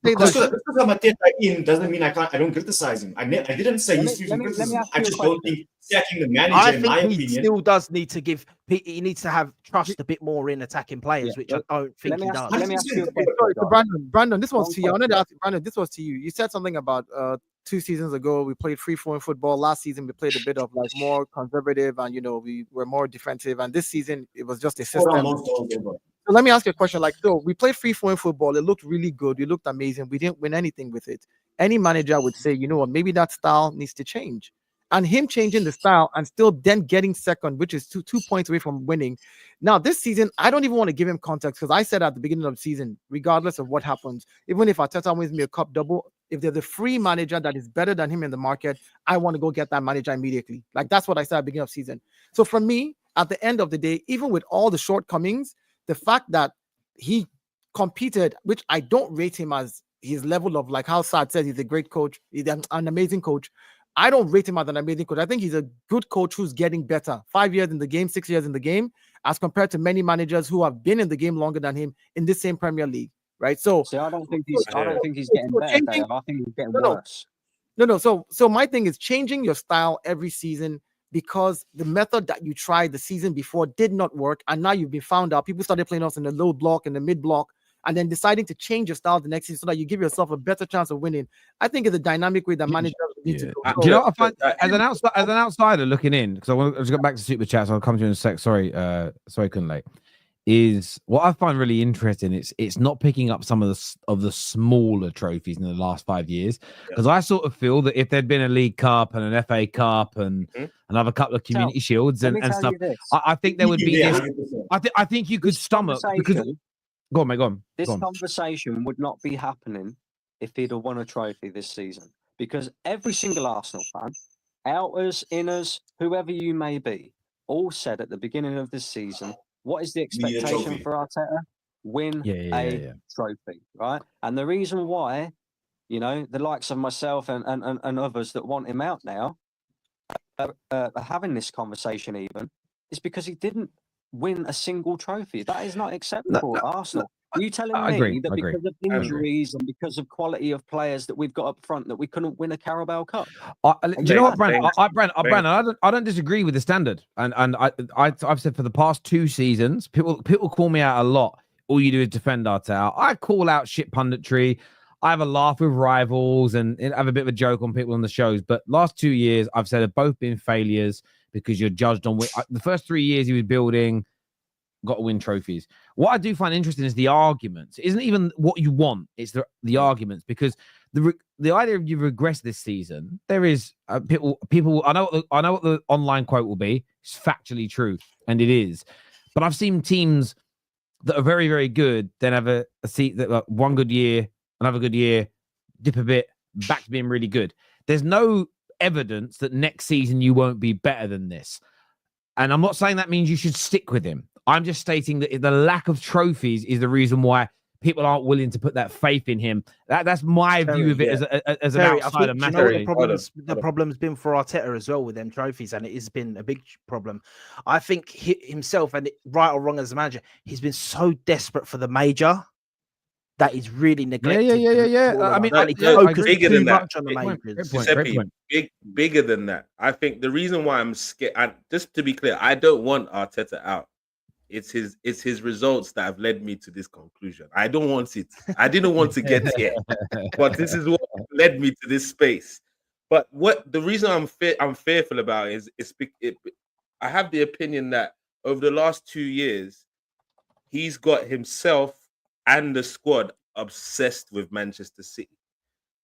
Because I'm Arteta in doesn't mean I don't criticize him. I didn't say he's free from criticism. I just don't think sacking the manager, in my opinion, he still does need to give. He needs to have trust a bit more in attacking players, which I don't think he does. Let me ask you a question. Brandon, this one's to you. I wanted to ask you, Brandon, this was to you. You said something about 2 seasons ago we played free-flowing football. Last season we played a bit of like more conservative, and we were more defensive. And this season it was just a system. So let me ask you a question. Like, so we played free-flowing football. It looked really good. It looked amazing. We didn't win anything with it. Any manager would say, you know what, maybe that style needs to change. And him changing the style and still then getting second, which is two points away from winning. Now, this season, I don't even want to give him context because I said at the beginning of the season, regardless of what happens, even if Arteta wins me a cup double, if there's a free manager that is better than him in the market, I want to go get that manager immediately. Like, that's what I said at the beginning of the season. So for me, at the end of the day, even with all the shortcomings, the fact that he competed, which I don't rate him as his level of, like how Saad says he's a great coach, he's an amazing coach. I don't rate him as an amazing coach. I think he's a good coach who's getting better. 5 years in the game, 6 years in the game, as compared to many managers who have been in the game longer than him in this same Premier League, right? So I don't think he's getting better. I think he's getting worse. No. So my thing is changing your style every season because the method that you tried the season before did not work, and now you've been found out. People started playing us in the low block and the mid block, and then deciding to change your style the next season so that you give yourself a better chance of winning. I think it's a dynamic way that managers need to Yeah. go. Do you know what I find as an outsider looking in? Because I just got back to super chats. I'll come to you in a sec. Sorry, Kunle. Is what I find really interesting. It's not picking up some of the smaller trophies in the last 5 years, because I sort of feel that if there'd been a League Cup and an FA Cup and another couple of Community Shields and stuff, I think there would be this. 100%. I think you could stomach because. Go on, mate. Go on. This conversation would not be happening if he'd have won a trophy this season, because every single Arsenal fan, outers, inners, whoever you may be, all said at the beginning of this season, what is the expectation for Arteta? Win a trophy, right? And the reason why, the likes of myself and others that want him out now are having this conversation even, is because he didn't win a single trophy. That is not acceptable at Arsenal. Are you telling me that because of injuries and because of quality of players that we've got up front that we couldn't win a Carabao Cup? Do you know what, Brandon? I don't disagree with the standard, and I've said for the past 2 seasons, people call me out a lot. All you do is defend Arteta. I call out shit punditry. I have a laugh with rivals and have a bit of a joke on people on the shows. But last 2 years, I've said have both been failures because you're judged on the first 3 years he was building. Got to win trophies. What I do find interesting is the arguments. It isn't even what you want; it's the arguments, because the idea of you regress this season. There is people. I know what the online quote will be. It's factually true, and it is. But I've seen teams that are very, very good then have a seat that one good year, another good year, dip a bit, back to being really good. There's no evidence that next season you won't be better than this. And I'm not saying that means you should stick with him. I'm just stating that the lack of trophies is the reason why people aren't willing to put that faith in him. That's my view of it as an outsider. You know what the problem's been for Arteta as well with them trophies, and it has been a big problem. I think himself, and right or wrong as a manager, he's been so desperate for the major that he's really neglected. Yeah. I mean, bigger than that. Giuseppe, bigger than that. I think the reason why I'm scared, and just to be clear, I don't want Arteta out. It's his results that have led me to this conclusion. I don't want it. I didn't want to get here, but this is what led me to this space. But the reason I'm fearful about is I have the opinion that over the last 2 years, he's got himself and the squad obsessed with Manchester City.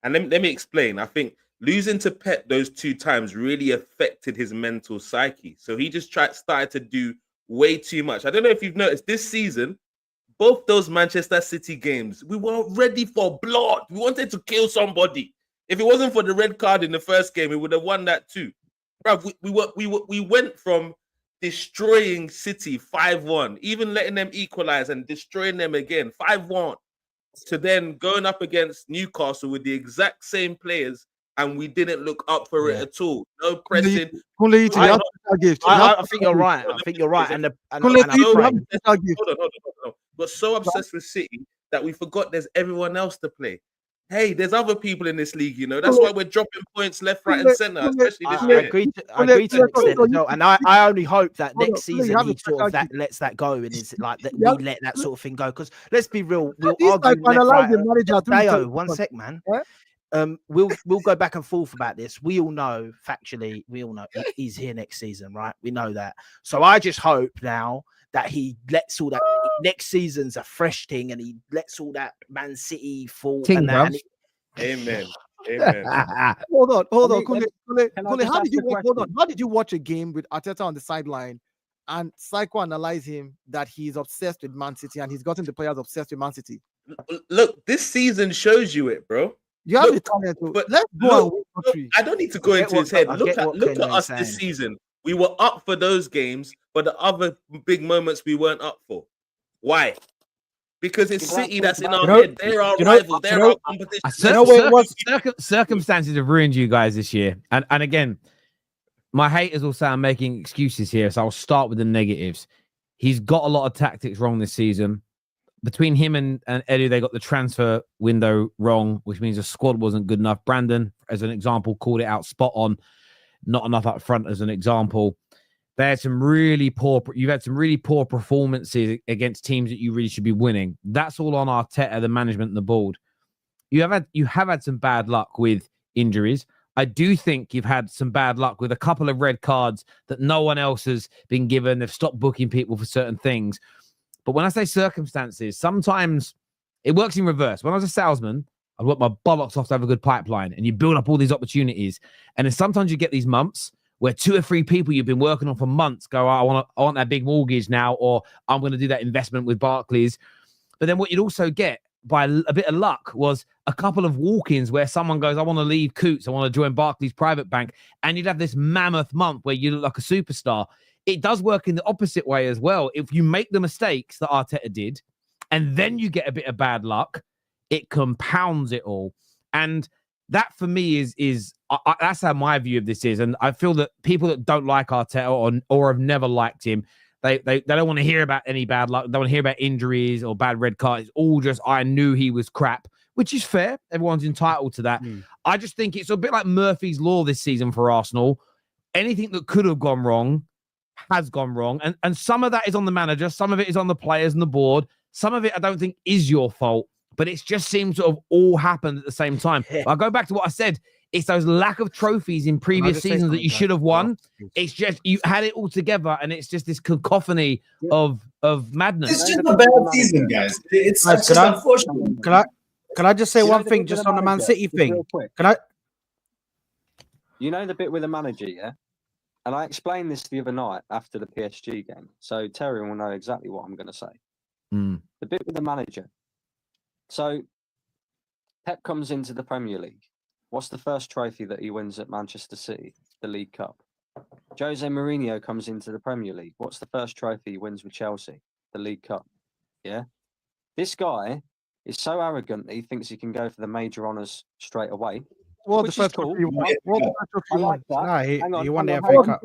And let me explain. I think losing to Pep those 2 times really affected his mental psyche. So he just started to do way too much. I don't know if you've noticed this season, both those Manchester City games, we were ready for blood. We wanted to kill somebody. If it wasn't for the red card in the first game, we would have won that too. Bruv, we went from destroying City 5-1, even letting them equalize and destroying them again 5-1, to then going up against Newcastle with the exact same players, and we didn't look up for it at all. No pressing. I think you're right. I think you're right. And we're so obsessed with City that we forgot there's everyone else to play. Hey, there's other people in this league, That's why we're dropping points left, right, and center, especially this year. I agree to an extent as well. And I only hope that next season he sort of lets that go, and is like that we let that sort of thing go. Because let's be real, we'll argue left, right. One sec, man. We'll go back and forth about this. We all know he's here next season, right? We know that. So I just hope now that he lets all that next season's a fresh thing, and he lets all that Man City fall. And that, Amen. Hold on. How did you watch a game with Arteta on the sideline and psychoanalyze him that he's obsessed with Man City and he's gotten the players obsessed with Man City? Look, this season shows you it, bro. You have the talent, but let's go. I don't need to go into his head. Look at us this season. We were up for those games, but the other big moments we weren't up for. Why? Because it's City that's in our head. They're our rival. They're our competition. Circumstances have ruined you guys this year. And again, my haters will say I'm making excuses here, so I'll start with the negatives. He's got a lot of tactics wrong this season. Between him and Edu, they got the transfer window wrong, which means the squad wasn't good enough. Brandon, as an example, called it out spot on. Not enough up front as an example. You've had some really poor performances against teams that you really should be winning. That's all on Arteta, the management, and the board. You have had some bad luck with injuries. I do think you've had some bad luck with a couple of red cards that no one else has been given. They've stopped booking people for certain things. But when I say circumstances, sometimes it works in reverse. When I was a salesman, I worked my bollocks off to have a good pipeline, and you build up all these opportunities. And then sometimes you get these months where 2 or 3 people you've been working on for months go, I want that big mortgage now, or I'm going to do that investment with Barclays. But then what you'd also get by a bit of luck was a couple of walk-ins where someone goes, I want to leave Coots, I want to join Barclays private bank. And you'd have this mammoth month where you look like a superstar. It does work in the opposite way as well. If you make the mistakes that Arteta did, and then you get a bit of bad luck, it compounds it all. And that for me is that's how my view of this is. And I feel that people that don't like Arteta or have never liked him, they don't want to hear about any bad luck. They don't want to hear about injuries or bad red cards. It's all just, I knew he was crap, which is fair. Everyone's entitled to that. I just think it's a bit like Murphy's Law this season for Arsenal. Anything that could have gone wrong has gone wrong. And some of that is on the manager. Some of it is on the players and the board. Some of it I don't think is your fault, but it just seems to have all happened at the same time. I go back to what I said. It's those lack of trophies in previous seasons that you should have won. It's just you had it all together, and it's just this cacophony of madness. It's just a bad season, guys. It's just unfortunate. Can I just say one thing just on the Man City thing? Can I? You know the bit with the manager, yeah? And I explained this the other night after the PSG game, so Terry will know exactly what I'm going to say. The bit with the manager. So Pep comes into the Premier League. What's the first trophy that he wins at Manchester City? The League Cup. Jose Mourinho comes into the Premier League. What's the first trophy he wins with Chelsea? The League Cup. Yeah? This guy is so arrogant that he thinks he can go for the major honours straight away. Well, which is cool. He won the FA Cup.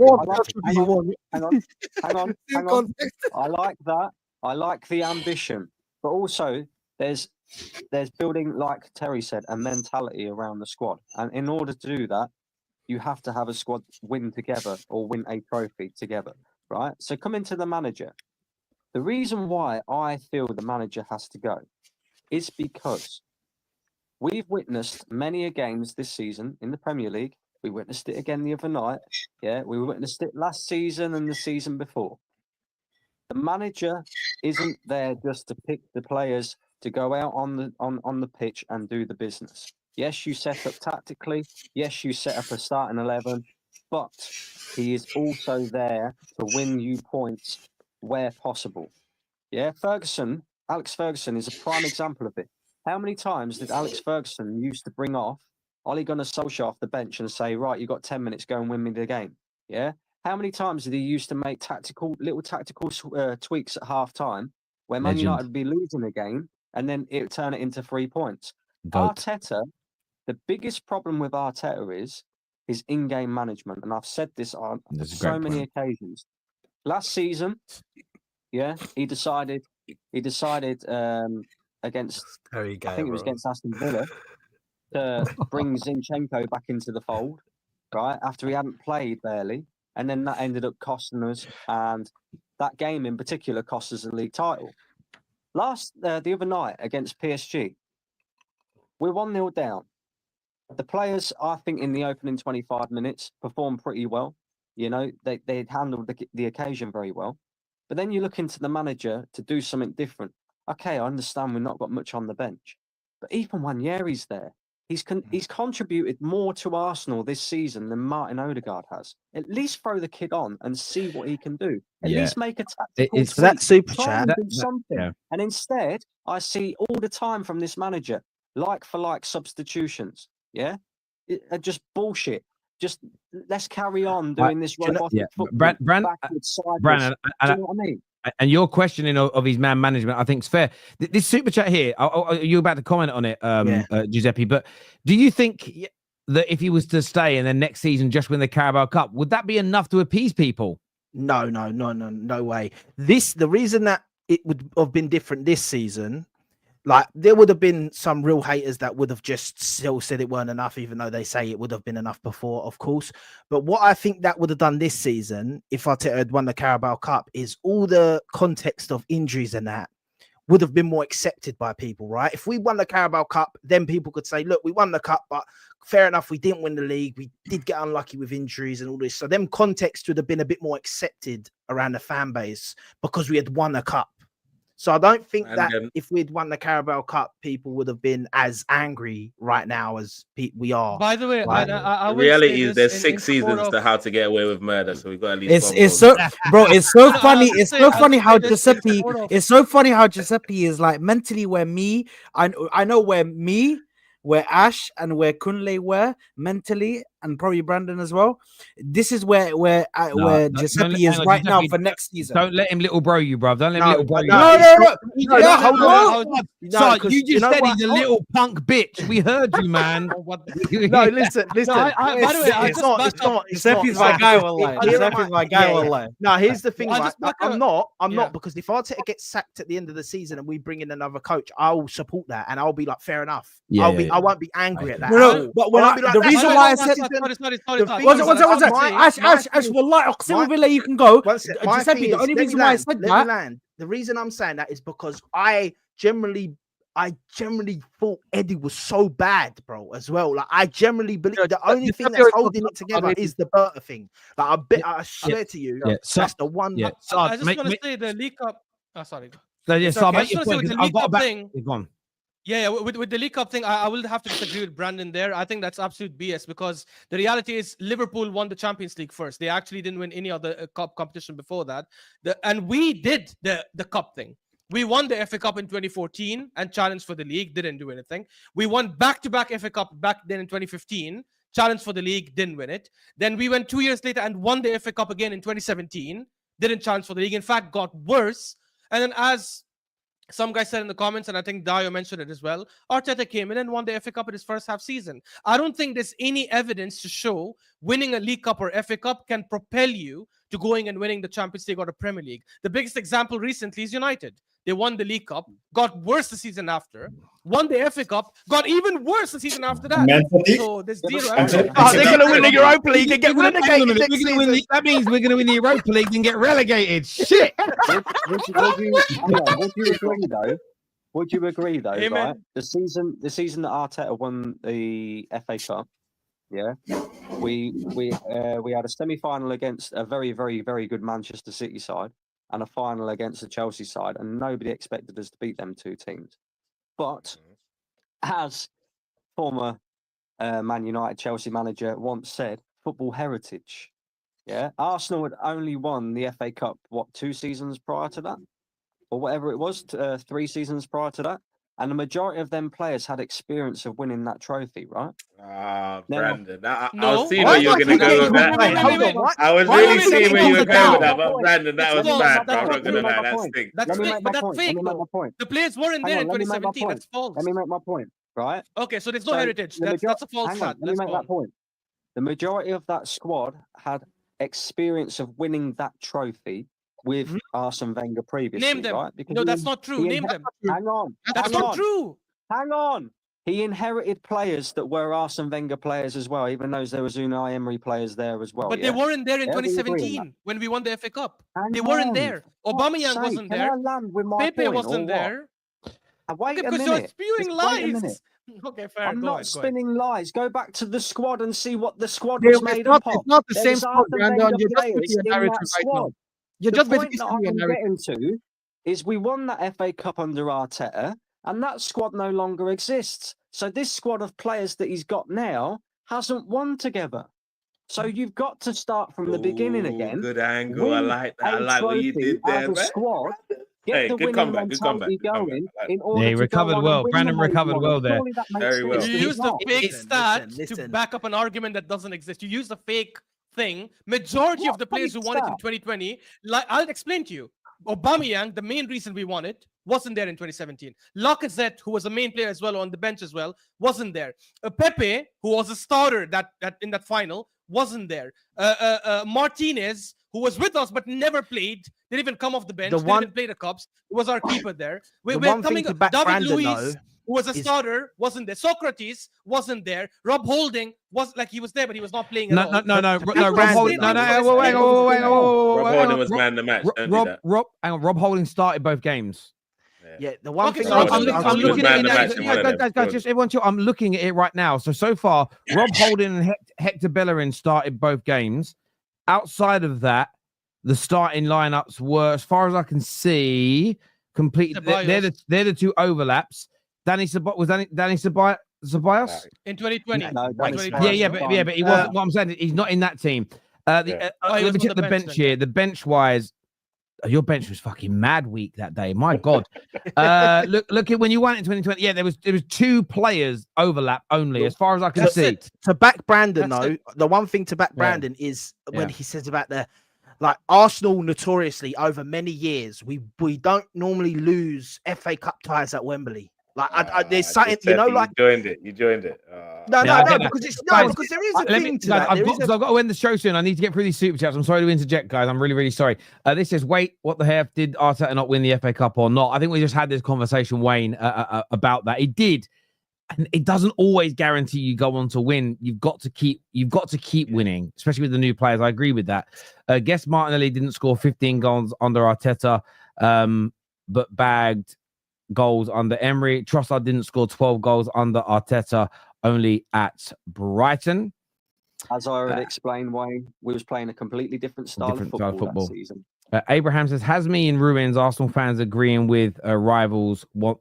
Hang on. I like that. I like the ambition. But also, there's building, like Terry said, a mentality around the squad. And in order to do that, you have to have a squad win together or win a trophy together, right? So coming to the manager, the reason why I feel the manager has to go is because we've witnessed many games this season in the Premier League. We witnessed it again the other night. Yeah, we witnessed it last season and the season before. The manager isn't there just to pick the players to go out on the pitch and do the business. Yes, you set up tactically. Yes, you set up a starting 11, but he is also there to win you points where possible. Yeah, Alex Ferguson is a prime example of it. How many times did Alex Ferguson used to bring off Ole Gunnar Solskjaer off the bench and say, right, you got 10 minutes, go and win me the game? Yeah. How many times did he used to make little tactical tweaks at half time where Man United would be losing a game and then it would turn it into 3 points? Arteta, the biggest problem with Arteta is his in-game management. And I've said this on so many occasions. Last season, yeah, he decided against, I think it was against Aston Villa, to bring Zinchenko back into the fold, right? After he hadn't played barely. And then that ended up costing us. And that game in particular cost us the league title. The other night against PSG, we're 1-0 down. The players, I think, in the opening 25 minutes performed pretty well. You know, they'd handled the occasion very well. But then you look into the manager to do something different. Okay, I understand we've not got much on the bench. But even when Yeri's there, he's contributed more to Arsenal this season than Martin Odegaard has. At least throw the kid on and see what he can do. At least make a tactical tweak. That super chat. Do something. Yeah. And instead, I see all the time from this manager, like for like substitutions. Yeah? Just bullshit. Just let's carry on doing this robotic football. Brandon, do you know what I mean? And your questioning of his man management, I think, is fair. This super chat here, you're about to comment on it, Giuseppe. But do you think that if he was to stay and then next season just win the Carabao Cup, would that be enough to appease people? No way. The reason that it would have been different this season, like there would have been some real haters that would have just still said it weren't enough, even though they say it would have been enough before, of course. But what I think that would have done this season, if Arteta had won the Carabao Cup, is all the context of injuries and that would have been more accepted by people, right? If we won the Carabao Cup, then people could say, look, we won the cup, but fair enough, we didn't win the league. We did get unlucky with injuries and all this. So them context would have been a bit more accepted around the fan base because we had won a cup. So I don't think that if we'd won the Carabao Cup, people would have been as angry right now as we are. By the way, right? I The reality is there's 6 seasons to How to Get Away with Murder, so we've got at least. It's so, bro. It's so funny. It's so funny how Giuseppe. It's so funny how Giuseppe is like mentally where me. I know where me, where Ash, and where Kunle were mentally, and probably Brandon as well. This is where Giuseppe is right now for next season. Don't let him little bro you, bro. Don't let him little bro you. No, hold on. So you just said he's a little punk bitch. We heard you, man. No, listen. By the way, it's not. Giuseppe's my guy, wallahi. Giuseppe's my guy, wallahi. No, here's the thing. Right? I'm not Yeah. because if Arteta gets sacked at the end of the season and we bring in another coach, I'll support that and I'll be like, fair enough. I won't be angry at that. No, but the reason why I said. Ash, wallahi, Aqsim billah, you can go. Giuseppe, the only reason why I said that. The reason I'm saying that is because I generally thought Eddie was so bad, bro, as well. Like I generally believe the only thing that's holding it together is the Berta thing. Like I swear to you, that's the one. I just want to say the League Cup. Oh, sorry. So yeah, so I just want to say with the League Cup thing. Gone. Yeah, with the League Cup thing, I will have to disagree with Brandon there. I think that's absolute BS because the reality is Liverpool won the Champions League first. They actually didn't win any other cup competition before that. And we did the cup thing. We won the FA Cup in 2014 and challenged for the league, didn't do anything. We won back-to-back FA Cup back then in 2015, challenged for the league, didn't win it. Then we went 2 years later and won the FA Cup again in 2017, didn't challenge for the league. In fact, got worse. And then as some guy said in the comments, and I think Dio mentioned it as well, Arteta came in and won the FA Cup in his first half season. I don't think there's any evidence to show winning a League Cup or FA Cup can propel you to going and winning the Champions League or the Premier League. The biggest example recently is United. They won the League Cup, got worse the season after, won the FA Cup, got even worse the season after that. So there's zero evidence. They're going to win the Europa League and get relegated next season. That means we're going to win the Europa League and get relegated. Shit. Would you agree though? Amen. Right? The season that Arteta won the FA Cup, yeah, we had a semi-final against a very, very, very good Manchester City side and a final against the Chelsea side, and nobody expected us to beat them two teams. But as former Man United Chelsea manager once said, football heritage. Yeah, Arsenal had only won the FA Cup 2 seasons prior to that, or whatever it was, 3 seasons prior to that. And the majority of them players had experience of winning that trophy, right? Brandon, I was seeing where you were going to go with that. I was really seeing where you were going with that, but Brandon, that was bad. I'm not going to lie, that's fake. That's fake, but that's fake. The players weren't there in 2017. That's false. Let me make my point, right? Okay, so there's no heritage. That's a false stat. Let me make that point. The majority of that squad had experience of winning that trophy with Arsene Wenger previously. Name them. Right? Because no, that's not true. Name them. Hang on. That's not true. Hang on. He inherited players that were Arsene Wenger players as well, even though there was Unai Emery players there as well. But they weren't there in 2017 when we won the FA Cup. They weren't there. Aubameyang wasn't there. Pepe wasn't there. Wait a because minute. You're spewing lies. Okay, fair. I'm not spinning lies. Go back to the squad and see what the squad Yeah, was made up of. It's not the same squad, Arsene Brandon. Wenger You're just players putting in a narrative that right now. squad. You're The just point basically that I'm saying a narrative. getting to is we won that FA Cup under Arteta, and that squad no longer exists. So this squad of players that he's got now hasn't won together. So you've got to start from the beginning again. Good angle. I like that. I like what you did there, man. Squad, Hey, good comeback. Good comeback. Going in order Yeah, he to recovered go on well. and win Brandon the league recovered one. well there. Surely that makes Very well. sense. You It's used a not. fake stat to listen. back up an argument that doesn't exist. You used a fake thing. Majority of the players who won it in 2020, like I'll explain to you. Aubameyang, the main reason we won it, wasn't there in 2017. Lacazette, who was a main player as well on the bench as well, wasn't there. Pepe, who was a starter that in that final, wasn't there. Martinez, who was with us but never played, didn't even come off the bench, didn't even play the cups. It was our keeper there. We're coming. David Luiz, who was a starter, wasn't there. Socrates wasn't there. Rob Holding was like he was there, but he was not playing at all. Rob Holding. Rob Holding was man of the match. Rob Holding started both games. Yeah, the one Okay, thing so I'm looking at match, it. Guys, just everyone chill. I'm looking at it right now. So far, Rob Holding and Hector Bellerin started both games. Outside of that, the starting lineups were, as far as I can see, complete. They're the two overlaps. Danny Ceballos? in 2020. No, Like, But he wasn't. What I'm saying, he's not in that team. Let me check the bench here. The bench wise. Your bench was fucking mad weak that day. My God. Look at when you won in 2020. Yeah, there was two players overlap only, as far as I can see. To back Brandon, though, the one thing to back Brandon is when he says about Arsenal notoriously over many years, we don't normally lose FA Cup ties at Wembley. There's something, You joined it. No, because there is a thing to that. I've got to end the show soon. I need to get through these super chats. I'm sorry to interject, guys. I'm really, really sorry. This says, wait, what the hell? Did Arteta not win the FA Cup or not? I think we just had this conversation, Wayne, about that. It did. And it doesn't always guarantee you go on to win. You've got to keep winning, especially with the new players. I agree with that. Guess Martinelli didn't score 15 goals under Arteta, but bagged goals under Emery. Trossard didn't score 12 goals under Arteta, only at Brighton. As I already explained, Wayne, we was playing a completely different style of football that season. Abraham says, has me in ruins. Arsenal fans agreeing with rivals what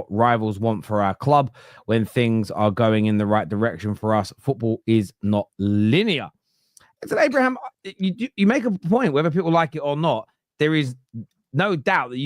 rivals want for our club when things are going in the right direction for us. Football is not linear. So Abraham, you make a point, whether people like it or not. There is no doubt that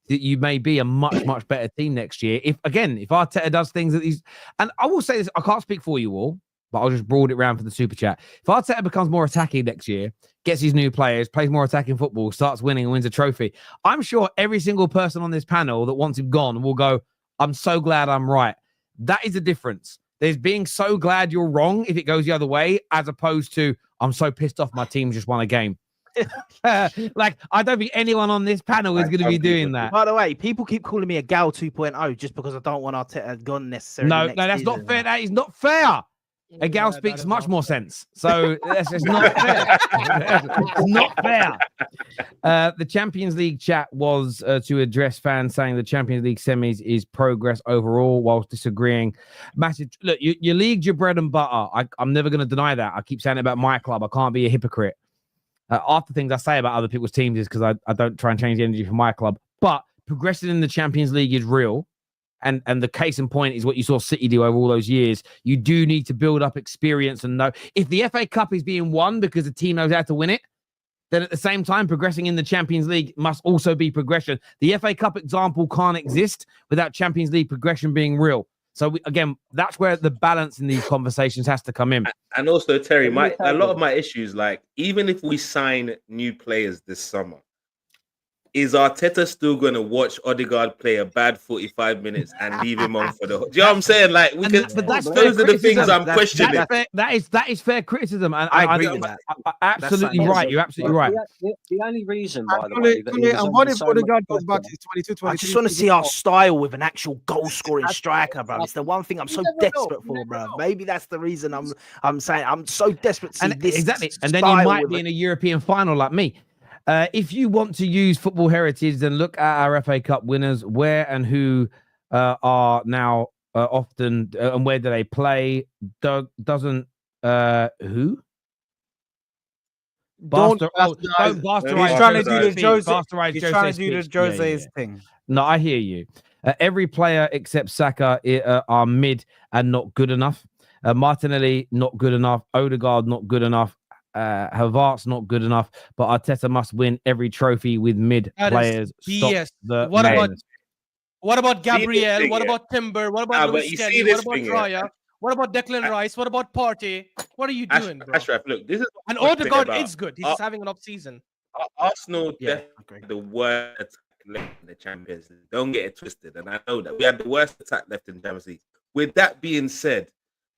you may be a much better team next year. If Arteta does things that he's, and I will say this, I can't speak for you all, but I'll just broad it around for the super chat. If Arteta becomes more attacking next year, gets his new players, plays more attacking football, starts winning and wins a trophy, I'm sure every single person on this panel that wants him gone will go, I'm so glad I'm right. That is a difference. There's being so glad you're wrong if it goes the other way, as opposed to I'm so pissed off my team just won a game. I don't think anyone on this panel is going to be doing that. By the way, people keep calling me a Gal 2.0 just because I don't want Arteta gone necessarily. No, that's not fair. That is not fair. A gal speaks much more sense. So that's just not fair. It's not fair. The Champions League chat was to address fans saying the Champions League semis is progress overall, whilst disagreeing. Massive. Look, you leagued your bread and butter. I'm never going to deny that. I keep saying it about my club. I can't be a hypocrite. After things I say about other people's teams is because I don't try and change the energy for my club. But progressing in the Champions League is real. And the case in point is what you saw City do over all those years. You do need to build up experience and know if the FA Cup is being won because the team knows how to win it, then at the same time, progressing in the Champions League must also be progression. The FA Cup example can't exist without Champions League progression being real. So again, that's where the balance in these conversations has to come in. And also, Terry, a lot of my issues, like even if we sign new players this summer, is Arteta still going to watch Odegaard play a bad 45 minutes and leave him on for the? Do you know what I'm saying? Like those are the things I'm questioning. That is fair criticism, and I agree with that. Absolutely right. You're absolutely right. The only reason, by the way, and what if Odegaard goes back to 22? I just want to see our style with an actual goal-scoring striker, bro. It's the one thing I'm so desperate for, bro. Maybe that's the reason I'm saying I'm so desperate to see this. Exactly, and then you might be in a European final like me. If you want to use football heritage, then look at our FA Cup winners, where and who are now often and where do they play? Doesn't who? Don't bastardize. He's trying to do the Jose. He's trying to do the Jose's thing. No, I hear you. Every player except Saka are mid and not good enough. Martinelli not good enough. Odegaard not good enough. Havertz not good enough, but Arteta must win every trophy with mid players. Yes. What about Gabriel? What about Timber? What about Luis Kelly? What about Raya? What about Declan Rice? What about Partey? What are you doing, bro? Ashraf, look, this is and Odegaard is good. He's just having an off season. Arsenal definitely the worst attack left in the Champions League. Don't get it twisted, and I know that we had the worst attack left in the Champions League. With that being said,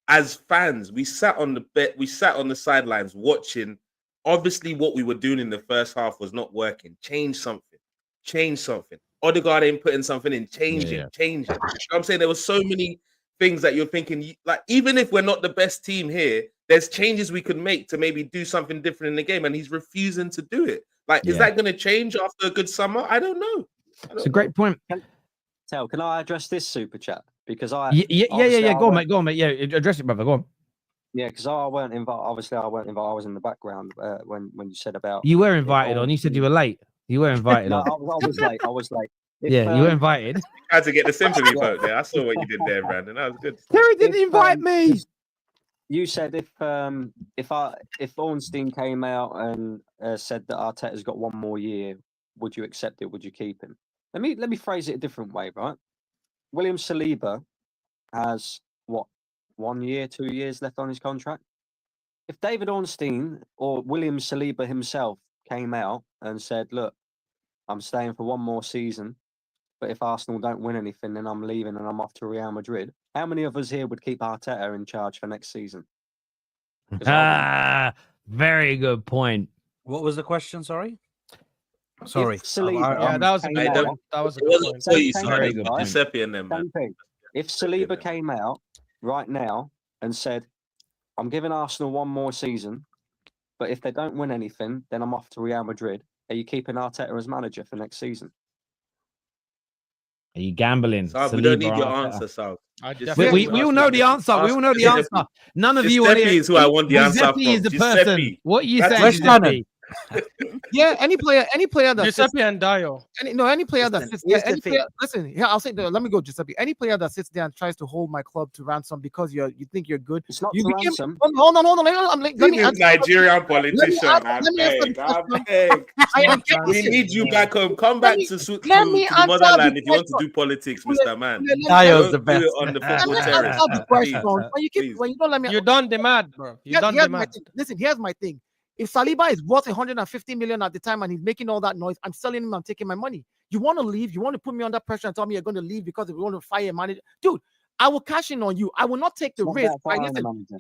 as fans, we sat on the sidelines watching. Obviously, what we were doing in the first half was not working. Change something. Odegaard ain't putting something in. Change it. You know what I'm saying? There were so many things that you're thinking, like, even if we're not the best team here, there's changes we could make to maybe do something different in the game, and he's refusing to do it. Like, is that going to change after a good summer? I don't know. It's a great point. Can I address this super chat? Because I Yeah. Go on, mate. Yeah, address it, brother. Go on. Yeah, because I weren't invited. Obviously, I weren't invited. I was in the background when you said about. You were invited on. You said you were late. You were invited No, on. I was late. I was late. Yeah, you were invited. Had to get the sympathy vote there. I saw what you did there, Brandon. That was good. Terry didn't invite me. You said if Ornstein came out and said that Arteta's got one more year, would you accept it? Would you keep him? Let me phrase it a different way, right? William Saliba has what, 1 year, 2 years left on his contract. If David Ornstein or William Saliba himself came out and said, "Look, I'm staying for one more season, but if Arsenal don't win anything, then I'm leaving and I'm off to Real Madrid," how many of us here would keep Arteta in charge for next season? Very good point. What was the question? Sorry. Sorry. Yeah, that was a good point. That was a good point. Very good point. Giuseppe and them, man. If Saliba came out right now and said, "I'm giving Arsenal one more season, but if they don't win anything, then I'm off to Real Madrid," are you keeping Arteta as manager for next season? Are you gambling? Sal, we don't need your answer, Sal. We all know the answer. We all know the answer. None of you are Giuseppe is who I want the answer from. Giuseppe is the Giuseppe. person. What you That's saying, Giuseppe? Yeah, any player that Giuseppe and Dio. any player that sits there, here's the thing. listen, here I'll say, let me go, Giuseppe. Any player that sits there and tries to hold my club to ransom because you think you're good, It's not you to became, ransom. hold on. Let me answer. Nigerian politician. I beg. We need you back home. Come back to the motherland if you want to do politics, Mr. Man. Dio's the best. On the Let football me terrace. answer the question. Please. When you don't let me, You're done the mad, bro. You're done the here's my mad. thing. Listen, here's my thing. If Saliba is worth 150 million at the time and he's making all that noise, I'm selling him, I'm taking my money. You want to leave? You want to put me under pressure and tell me you're going to leave because we want to fire a manager? Dude, I will cash in on you. I will not take the risk. Right?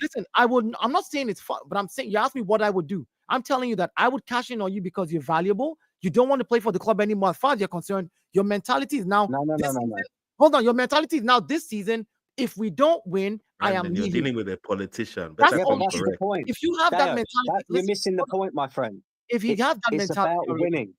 Listen, I'm not saying it's fun, but I'm saying you asked me what I would do. I'm telling you that I would cash in on you because you're valuable. You don't want to play for the club anymore. As far as you're concerned, your mentality is now. No. Hold on, your mentality is now this season. If we don't win, I am You're leaving. dealing with a politician. That's Better all come that's the correct. point. If you have that mentality, you're missing the point, my friend. If you have that It's mentality, about winning.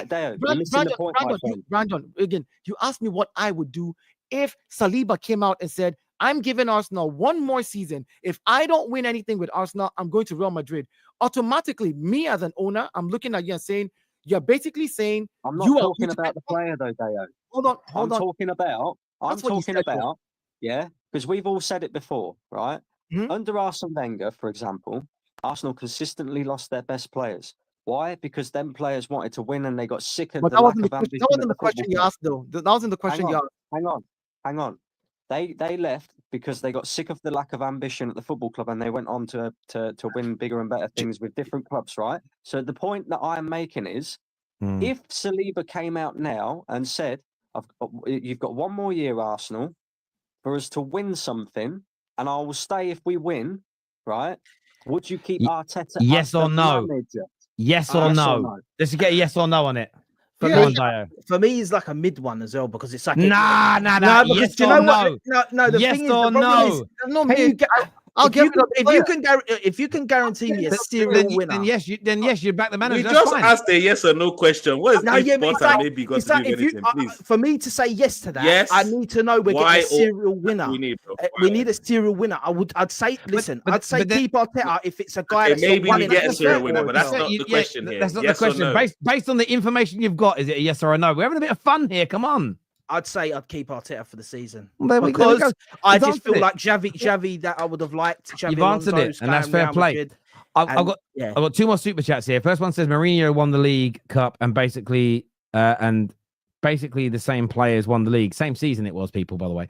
Dale, you're missing the point, my friend. Brandon, again, you asked me what I would do if Saliba came out and said, "I'm giving Arsenal one more season. If I don't win anything with Arsenal, I'm going to Real Madrid." Automatically, me as an owner, I'm looking at you and saying, you're basically saying, I'm not talking about the player though, Dale. Hold on. I'm talking about, yeah, because we've all said it before, right? Mhm. Under Arsene Wenger, for example, Arsenal consistently lost their best players. Why? Because them players wanted to win and they got sick of But the that lack wasn't of the question. ambition. That wasn't at the question football you club. asked, though. That wasn't the question you asked. Hang on. They left because they got sick of the lack of ambition at the football club and they went on to win bigger and better things with different clubs, right? So the point that I'm making is, if Saliba came out now and said, "You've got one more year, Arsenal, for us to win something, and I will stay if we win," right? Would you keep Arteta? Yes as or the no? manager? Yes or no? Let's get a yes or no on it. For me, it's like a mid one as well because it's like nah. because Yes do you or know no? what? No. The Yes thing is, or the problem is, no? No, if you can guarantee me a serial winner, then yes, you back the manager. We That's just fine. asked a yes or no question. What is No, if yeah, but Potter maybe got it's to like do if you, anything, please? for me to say yes to that, Yes. I need to know we're Why getting a serial winner. We need, bro. We need a serial winner. I'd say, listen, but then- keep Arteta if it's a guy Okay, that's maybe not we winning get at a serial winner, football. but that's not the question here. That's not Yes the or question. no? Based on the information you've got, is it a yes or a no? We're having a bit of fun here. Come on. I'd say I'd keep Arteta for the season There we because go. I You've just feel answered it. like Xavi that I would have liked. Xavi You've answered Alonso, it, and that's staying fair Real play. Madrid, I've got two more super chats here. First one says Mourinho won the League Cup and basically the same players won the league. Same season it was, people, by the way.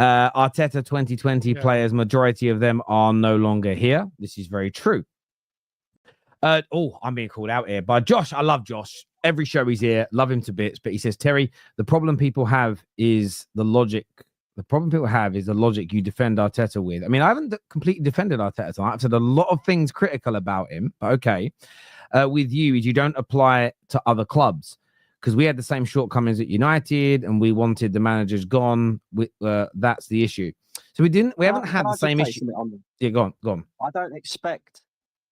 Arteta 2020 players, majority of them are no longer here. This is very true. I'm being called out here by Josh. I love Josh. Every show he's here, love him to bits. But he says, Terry, the problem people have is the logic. The problem people have is the logic you defend Arteta with. I mean, I haven't completely defended Arteta tonight. I've said a lot of things critical about him. But okay. With you don't apply it to other clubs. Because we had the same shortcomings at United and we wanted the managers gone. That's the issue. So we haven't had the same issue. Yeah, go on. I don't expect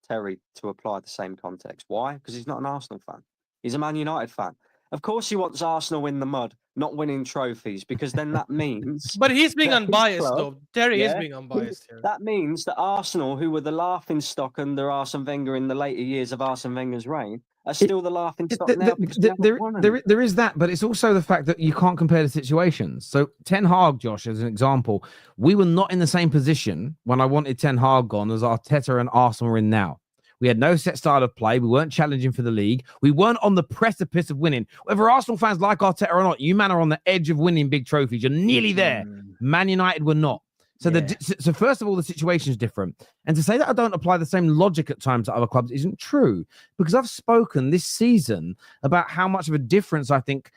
Terry to apply the same context. Why? Because he's not an Arsenal fan. He's a Man United fan. Of course, he wants Arsenal in the mud, not winning trophies, because then that means. But he's being that his unbiased, club- though. Terry is yeah, being unbiased here. That means that Arsenal, who were the laughing stock under Arsene Wenger in the later years of Arsene Wenger's reign, are still the laughing stock now. because we haven't won any. There is that, but it's also the fact that you can't compare the situations. So Ten Hag, Josh, as an example, we were not in the same position when I wanted Ten Hag gone as Arteta and Arsenal are in now. We had no set style of play. We weren't challenging for the league. We weren't on the precipice of winning. Whether Arsenal fans like Arteta or not, you man are on the edge of winning big trophies. You're nearly there. Man United were not. So, so first of all, the situation is different. And to say that I don't apply the same logic at times to other clubs isn't true, because I've spoken this season about how much of a difference I think,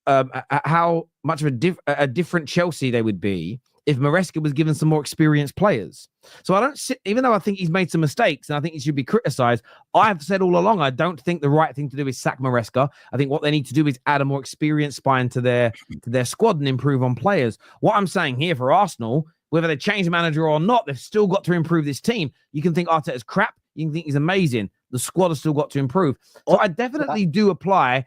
how much of a different Chelsea they would be if Maresca was given some more experienced players. So I don't, even though I think he's made some mistakes and I think he should be criticized, I've said all along, I don't think the right thing to do is sack Maresca. I think what they need to do is add a more experienced spine to their squad and improve on players. What I'm saying here for Arsenal, whether they change the manager or not, they've still got to improve this team. You can think Arteta's crap. You can think he's amazing. The squad has still got to improve. So I definitely do apply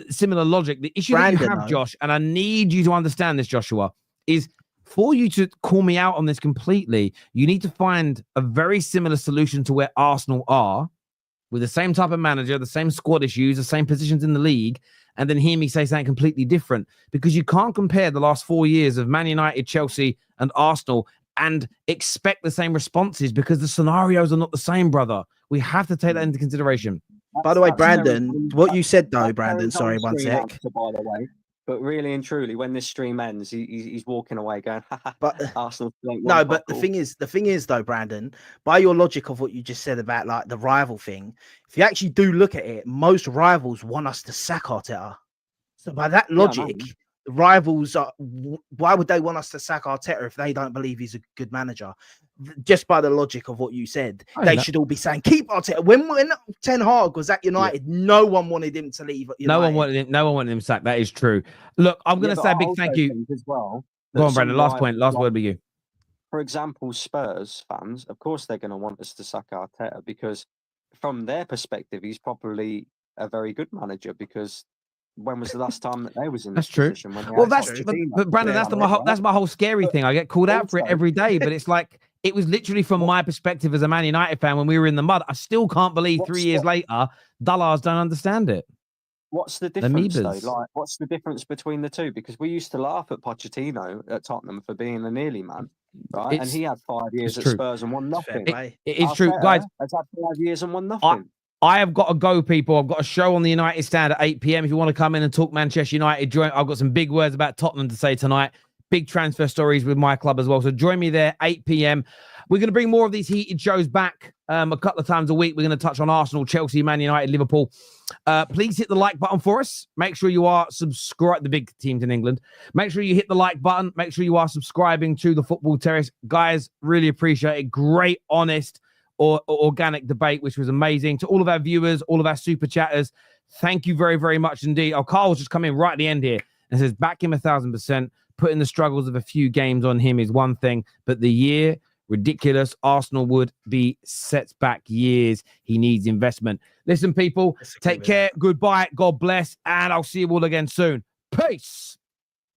similar logic. The issue that you have, Josh, and I need you to understand this, Joshua, is for you to call me out on this completely, you need to find a very similar solution to where Arsenal are, with the same type of manager, the same squad issues, the same positions in the league, and then hear me say something completely different, because you can't compare the last 4 years of Man United, Chelsea, and Arsenal and expect the same responses, because the scenarios are not the same, brother. We have to take that into consideration. By the way, Brandon, what you said though, Brandon, sorry, one sec. By the way. But really and truly, when this stream ends, he's walking away going, but Arsenal. No, but the thing is though, Brandon, by your logic of what you just said about like the rival thing, if you actually do look at it, most rivals want us to sack Arteta. So by that logic, the rivals are, why would they want us to sack Arteta if they don't believe he's a good manager? Just by the logic of what you said, they should all be saying keep Arteta. When Ten Hag was at United, no one wanted him to leave. No one wanted him sacked. That is true. Look, I'm going to say a big thank you as well. Go on, Brandon. Last point. Last word with you. For example, Spurs fans, of course, they're going to want us to sack Arteta, because from their perspective, he's probably a very good manager, because when was the last time that they was in this position? Well, but Brandon, that's my whole scary thing. I get called out for it every day, but it's like, it was literally from my perspective as a Man United fan when we were in the mud. I still can't believe 3 years later, dullards don't understand it. What's the difference, though? Like, what's the difference between the two? Because we used to laugh at Pochettino at Tottenham for being a nearly man, right? And he had 5 years at Spurs and won nothing. It's true, guys. Has had 5 years and won nothing. I have got to go, people. I've got a show on the United Stand at 8 p.m. If you want to come in and talk Manchester United, join. I've got some big words about Tottenham to say tonight. Big transfer stories with my club as well. So join me there, 8 p.m. We're going to bring more of these heated shows back a couple of times a week. We're going to touch on Arsenal, Chelsea, Man United, Liverpool. Please hit the like button for us. Make sure you are subscribed. The big teams in England. Make sure you hit the like button. Make sure you are subscribing to the Football Terrace. Guys, really appreciate it. Great, honest, or organic debate, which was amazing. To all of our viewers, all of our super chatters, thank you very, very much indeed. Oh, Carl's just come in right at the end here and says, back him 1,000%. Putting the struggles of a few games on him is one thing, but the year, ridiculous. Arsenal would be set back years. He needs investment. Listen, people, take care. Goodbye. God bless. And I'll see you all again soon. Peace.